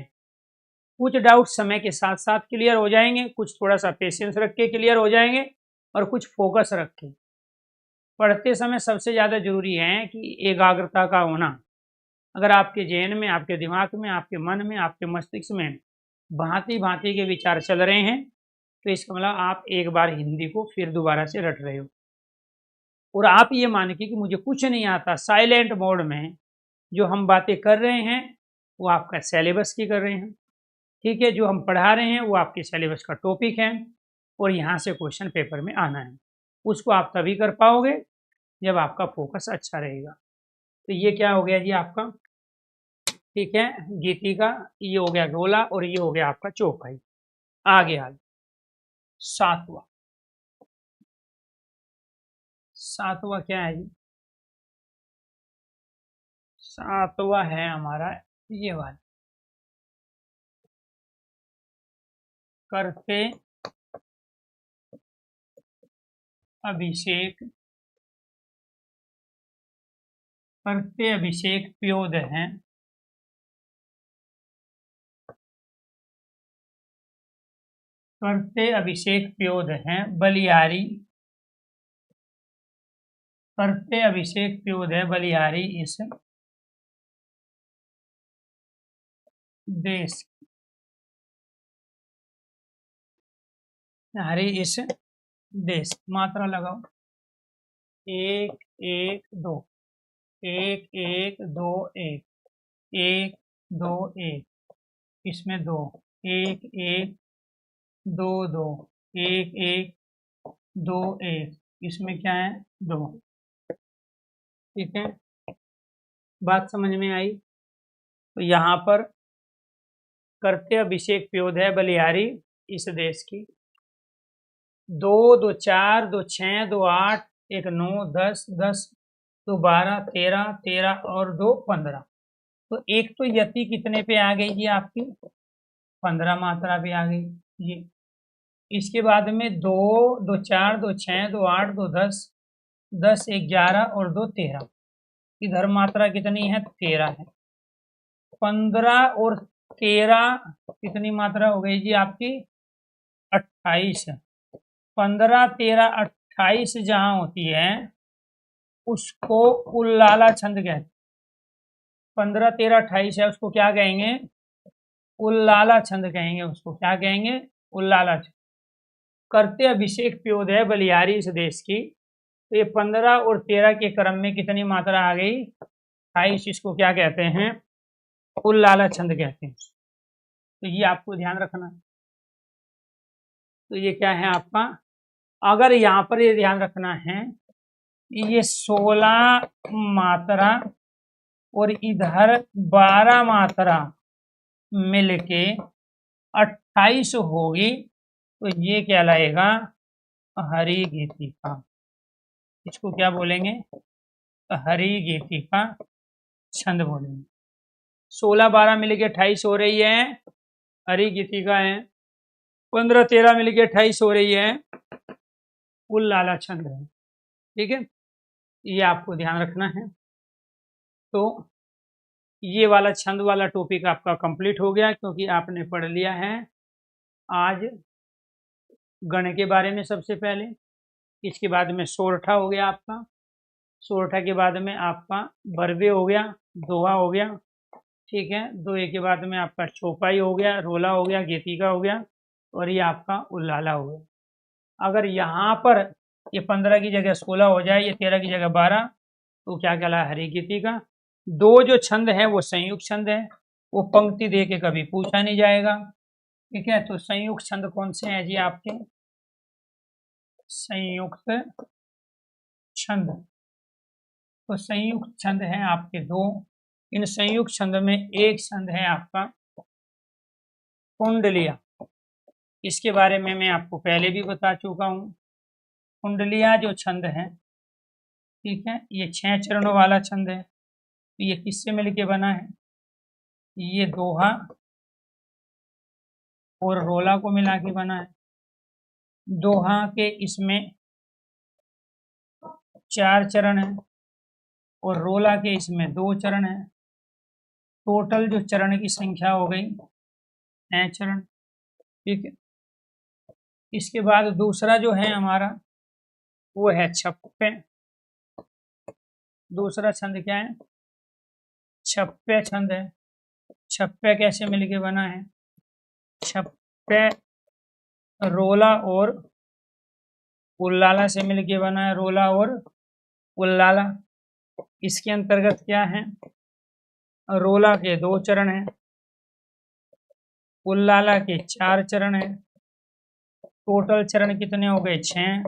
कुछ डाउट समय के साथ साथ क्लियर हो जाएंगे, कुछ थोड़ा सा पेशेंस रख के क्लियर हो जाएंगे, और कुछ फोकस रख के। पढ़ते समय सबसे ज़्यादा जरूरी है कि एकाग्रता का होना। अगर आपके जहन में, आपके दिमाग में, आपके मन में, आपके मस्तिष्क में भांति भांति के विचार चल रहे हैं, तो इसका मतलब आप एक बार हिंदी को फिर दोबारा से रट रहे हो। और आप ये मान के कि मुझे कुछ नहीं आता, साइलेंट मोड में जो हम बातें कर रहे हैं वो आपका सिलेबस की कर रहे हैं। ठीक है, जो हम पढ़ा रहे हैं वो आपके सिलेबस का टॉपिक है, और यहाँ से क्वेश्चन पेपर में आना है। उसको आप तभी कर पाओगे जब आपका फोकस अच्छा रहेगा। तो ये क्या हो गया जी आपका? ठीक है, गीति का ये हो गया गोला, और ये हो गया आपका चौपाई। आगे आगे सातवां, सातवां क्या है जी? सातवां है हमारा ये वाला, करते अभिषेक, करते अभिषेक प्योद है, करते अभिषेक प्योद हैं बलिहारी, करते अभिषेक प्योद है बलिहारी इस देश, हरी इस देश। मात्रा लगाओ, 1 1 2, 1 1 2 1, 1 2 1, इसमें 2, 1 1 2 2, 1 1 2 1, इसमें क्या है 2। ठीक है, बात समझ में आई। तो यहाँ पर करते अभिषेक प्योद है बलिहारी इस देश की। 2 2 4 2 6 2 8 1 9 10 10 2 12 13 13 और 2 15। तो एक तो यति कितने पे आ गई जी आपकी, 15 मात्रा पे आ गई ये। इसके बाद में 2 2 4 2 6 2 8 2 10 10 11 और 2 13, इधर मात्रा कितनी है 13 है। 15 और 13 कितनी मात्रा हो गई जी आपकी 28। 15 13 28 जहां होती है उसको उल्लाला छंद कहते। 15 13 28 है उसको क्या कहेंगे, उल्लाला छंद कहेंगे। उसको क्या कहेंगे, उल्लाला छंद। करते अभिषेक प्योद है बलिहारी इस देश की। तो ये 15 और 13 के क्रम में कितनी मात्रा आ गई 28, इसको क्या कहते हैं, उल्लाला छंद कहते हैं। तो ये आपको ध्यान रखना है। तो ये क्या है आपका, अगर यहाँ पर ये ध्यान रखना है ये 16 मात्रा और इधर 12 मात्रा मिलके 28 होगी, तो ये कहलाएगा हरि गीतिका। इसको क्या बोलेंगे, हरि गीतिका छंद बोलेंगे। 16 12 मिलके 28 हो रही है, हरि गीतिका है। 15 13 मिलके 28 हो रही है, उल्लाला छंद है। ठीक है, ये आपको ध्यान रखना है। तो ये वाला छंद वाला टॉपिक आपका कंप्लीट हो गया, क्योंकि आपने पढ़ लिया है आज गण के बारे में सबसे पहले। इसके बाद में सोरठा हो गया आपका, सोरठा के बाद में आपका बरवे हो गया, दोहा हो गया। ठीक है, दोहे के बाद में आपका चौपाई हो गया, रोला हो गया, गीतिका हो गया, और ये आपका उल्लाला हो गया। अगर यहाँ पर ये 15 की जगह 16 हो जाए, ये 13 की जगह 12, तो क्या कहला हरि गीतिका। दो जो छंद है वो संयुक्त छंद है, वो पंक्ति दे के कभी पूछा नहीं जाएगा। ठीक है, तो संयुक्त छंद कौन से हैं जी आपके, संयुक्त छंद। तो संयुक्त छंद है आपके 2। इन संयुक्त छंद में एक छंद है आपका कुंडलिया। इसके बारे में मैं आपको पहले भी बता चुका हूँ। कुंडलिया जो छंद है, ठीक है, ये 6 चरणों वाला छंद है। तो ये किससे मिलके बना है, ये दोहा और रोला को मिला के बना है। दोहा के इसमें 4 चरण है और रोला के इसमें 2 चरण है। टोटल जो चरण की संख्या हो गई 6 चरण। ठीक है, इसके बाद दूसरा जो है हमारा वो है छप्पे। दूसरा छंद क्या है, छप्पे छंद है। छप्पे कैसे मिलके बना है, छप्पे रोला और उल्लाला से मिलके बना है, रोला और उल्लाला। इसके अंतर्गत क्या है, रोला के 2 चरण हैं, उल्लाला के 4 चरण हैं। टोटल चरण कितने हो गए 6।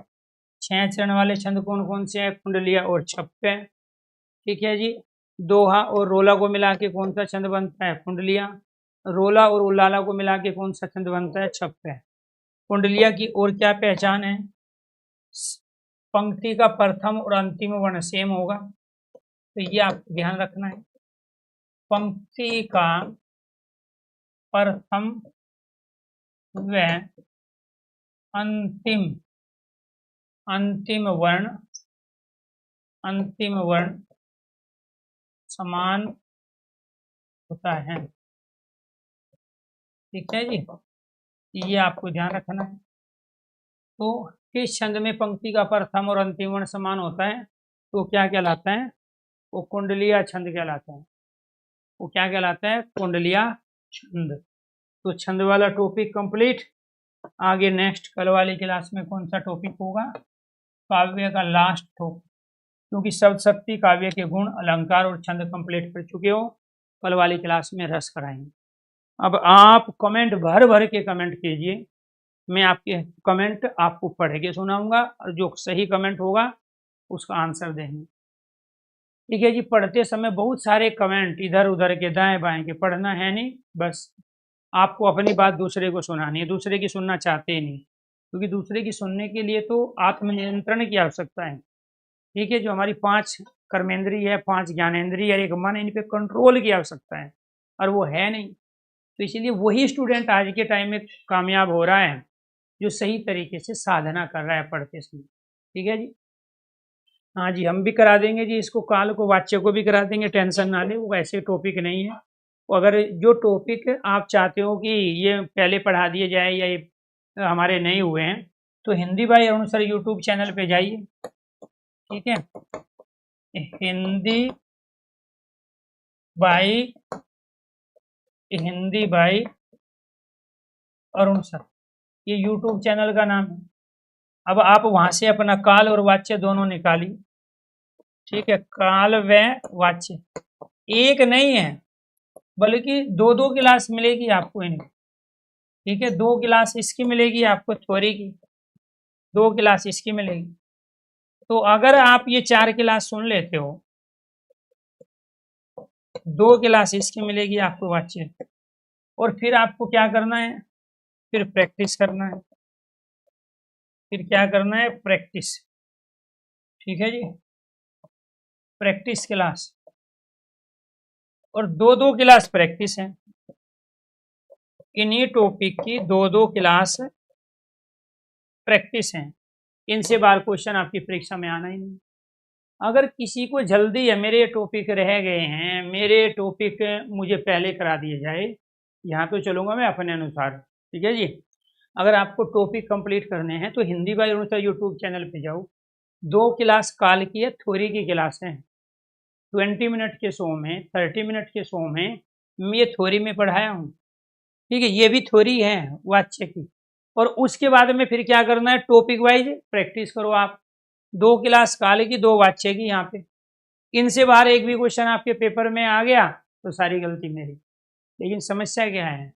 6 चरण वाले छंद कौन कौन से हैं, कुंडलिया और छप्पे। ठीक है जी, दोहा और रोला को मिला के कौन सा छंद बनता है, कुंडलिया। रोला और उल्लाला को मिला के कौन सा छंद बनता है, छप्पे। कुंडलिया की और क्या पहचान है, पंक्ति का प्रथम और अंतिम वर्ण सेम होगा। तो ये आपको ध्यान रखना है, पंक्ति का प्रथम व अंतिम वर्ण समान होता है। ठीक है जी, ये आपको ध्यान रखना है। तो किस छंद में पंक्ति का प्रथम और अंतिम वर्ण समान होता है तो क्या कहलाता है? वो कुंडलिया छंद कहलाता है। वो क्या कहलाता है? कुंडलिया छंद। तो छंद वाला टॉपिक कंप्लीट। आगे नेक्स्ट कल वाली क्लास में कौन सा टॉपिक होगा? काव्य का लास्ट टॉपिक, क्योंकि शब्द शक्ति, काव्य के गुण, अलंकार और छंद कंप्लीट कर चुके हो। कल वाली क्लास में रस कराएंगे। अब आप कमेंट भर भर के कमेंट कीजिए, मैं आपके कमेंट आपको पढ़ के सुनाऊंगा और जो सही कमेंट होगा उसका आंसर देंगे। ठीक है जी। पढ़ते समय बहुत सारे कमेंट इधर उधर के, दाएं बाएं के, पढ़ना है नहीं, बस आपको अपनी बात दूसरे को सुनानी है। दूसरे की सुनना चाहते ही नहीं, क्योंकि दूसरे की सुनने के लिए तो आत्मनियंत्रण की आवश्यकता है। ठीक है, जो हमारी 5 कर्मेंद्रिय है, 5 ज्ञानेंद्रिय है, एक मन, इन पे कंट्रोल की आवश्यकता है, और वो है नहीं। तो इसीलिए वही स्टूडेंट आज के टाइम में कामयाब हो रहा है जो सही तरीके से साधना कर रहा है पढ़ते समय। ठीक है जी। हाँ जी, हम भी करा देंगे जी, इसको काल को, वाच्य को भी करा देंगे, टेंशन ना ले। वो ऐसे टॉपिक नहीं है। अगर जो टॉपिक आप चाहते हो कि ये पहले पढ़ा दिए जाए या ये हमारे नहीं हुए हैं, तो Hindi by Arun sir YouTube channel पे जाइए। ठीक है, हिंदी बाई अरुण सर, ये यूट्यूब चैनल का नाम है। अब आप वहां से अपना काल और वाच्य दोनों निकालिए। ठीक है, काल व वाच्य एक नहीं है, बल्कि 2-2 क्लास मिलेगी आपको इनकी। ठीक है, 2 क्लास इसकी मिलेगी आपको, थ्योरी की 2 क्लास इसकी मिलेगी। तो अगर आप ये 4 क्लास सुन लेते हो, 2 क्लास इसकी मिलेगी आपको वाच्य, और फिर आपको क्या करना है? फिर प्रैक्टिस करना है। फिर क्या करना है? प्रैक्टिस। ठीक है जी, प्रैक्टिस क्लास, और 2-2 क्लास प्रैक्टिस है। इन्हीं टॉपिक की 2-2 क्लास प्रैक्टिस है। इनसे बार क्वेश्चन आपकी परीक्षा में आना ही नहीं। अगर किसी को जल्दी है, मेरे टॉपिक रह गए हैं, मेरे टॉपिक मुझे पहले करा दिए जाए, यहाँ तो चलूंगा मैं अपने अनुसार। ठीक है जी। अगर आपको टॉपिक कंप्लीट करने हैं तो Hindi by Arun sir YouTube channel पे जाओ। 2 क्लास काल की है, थ्योरी की क्लास है। 20 मिनट के शो में, 30 मिनट के शो में मैं ये थ्योरी में पढ़ाया हूँ। ठीक है, ये भी थ्योरी है वाच्य की। और उसके बाद में फिर क्या करना है? टॉपिक वाइज प्रैक्टिस करो आप। 2 क्लास काल की, 2 वाच्य की। यहाँ पे इनसे बाहर एक भी क्वेश्चन आपके पेपर में आ गया तो सारी गलती मेरी। लेकिन समस्या क्या है?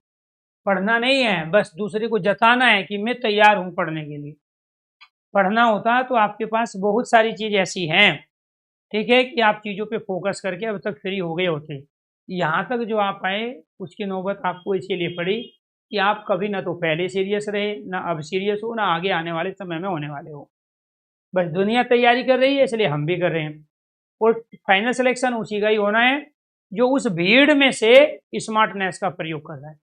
पढ़ना नहीं है, बस दूसरे को जताना है कि मैं तैयार हूं पढ़ने के लिए। पढ़ना होता तो आपके पास बहुत सारी चीज ऐसी हैं, ठीक है, कि आप चीजों पे फोकस करके अब तक फ्री हो गए होते। यहाँ तक जो आप आए उसकी नौबत आपको इसीलिए पड़ी कि आप कभी ना तो पहले सीरियस रहे, ना अब सीरियस हो, ना आगे आने वाले समय में होने वाले हो। बस दुनिया तैयारी कर रही है, इसलिए हम भी कर रहे हैं। और फाइनल सिलेक्शन उसी का ही होना है जो उस भीड़ में से स्मार्टनेस का प्रयोग कर रहा है।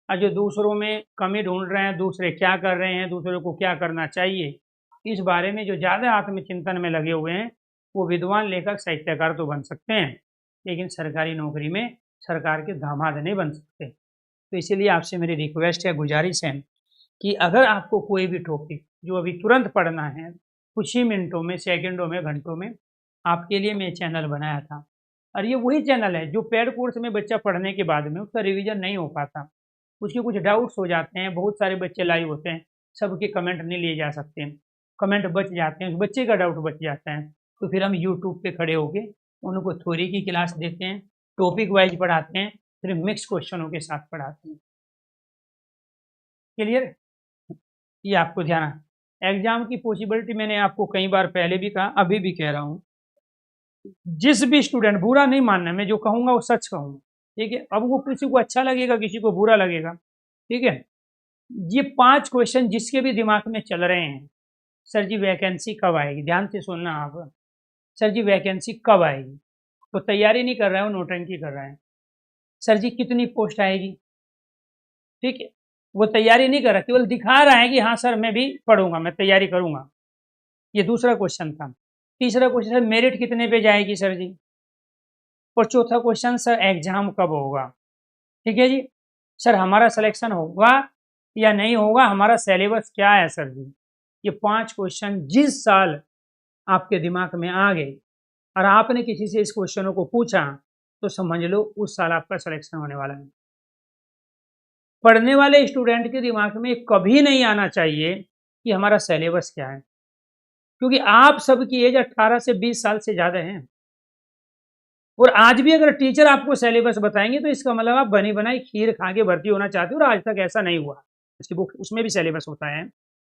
और जो दूसरों में कमी ढूंढ रहे हैं, दूसरे क्या कर रहे हैं, दूसरों को क्या करना चाहिए, इस बारे में जो ज़्यादा आत्मचिंतन में लगे हुए हैं, वो विद्वान, लेखक, साहित्यकार तो बन सकते हैं, लेकिन सरकारी नौकरी में सरकार के दामाद नहीं बन सकते। तो इसीलिए आपसे मेरी रिक्वेस्ट है, गुजारिश है कि अगर आपको कोई भी टॉपिक जो अभी तुरंत पढ़ना है, कुछ ही मिनटों में, सेकंडों में, घंटों में, आपके लिए मैं चैनल बनाया था। और ये वही चैनल है जो पेड कोर्स में बच्चा पढ़ने के बाद में उसका रिवीजन नहीं हो पाता, उसके कुछ डाउट्स हो जाते हैं, बहुत सारे बच्चे लाइव होते हैं, सबके कमेंट नहीं लिए जा सकते, कमेंट बच जाते हैं, उस बच्चे का डाउट बच जाता है। तो फिर हम यूट्यूब पे खड़े होके उनको थ्योरी की क्लास देते हैं, टॉपिक वाइज पढ़ाते हैं, फिर मिक्स क्वेश्चनों के साथ पढ़ाते हैं। क्लियर? ये आपको ध्यान है। एग्जाम की पॉसिबिलिटी मैंने आपको कई बार पहले भी कहा, अभी भी कह रहा हूँ, जिस भी स्टूडेंट, बुरा नहीं मानना, मैं जो कहूँगा वो सच कहूँगा। ठीक है, अब वो किसी को अच्छा लगेगा, किसी को बुरा लगेगा। ठीक है, ये 5 क्वेश्चन जिसके भी दिमाग में चल रहे हैं, सर जी वैकेंसी कब आएगी, ध्यान से सुनना आप, सर जी वैकेंसी कब आएगी, तो तैयारी नहीं कर रहा है, वो नोटंकी कर रहा है। सर जी कितनी पोस्ट आएगी, ठीक है, वो तैयारी नहीं कर रहा, केवल दिखा रहा है कि हाँ सर मैं भी पढ़ूंगा, मैं तैयारी करूंगा। ये दूसरा क्वेश्चन था। तीसरा क्वेश्चन, मेरिट कितने पे जाएगी सर जी। और चौथा क्वेश्चन, सर एग्जाम कब होगा। ठीक है जी, सर हमारा सिलेक्शन होगा या नहीं होगा, हमारा सिलेबस क्या है सर जी। ये 5 क्वेश्चन जिस साल आपके दिमाग में आ गए और आपने किसी से इस क्वेश्चनों को पूछा तो समझ लो उस साल आपका सिलेक्शन होने वाला है। पढ़ने वाले स्टूडेंट के दिमाग में कभी नहीं आना चाहिए कि हमारा सिलेबस क्या है, क्योंकि आप सबकी एज 18 से 20 साल से ज़्यादा है। और आज भी अगर टीचर आपको सिलेबस बताएंगे तो इसका मतलब आप बनी बनाई खीर खा के भर्ती होना चाहते हो, और आज तक ऐसा नहीं हुआ। इसकी बुक उसमें भी सिलेबस होता है।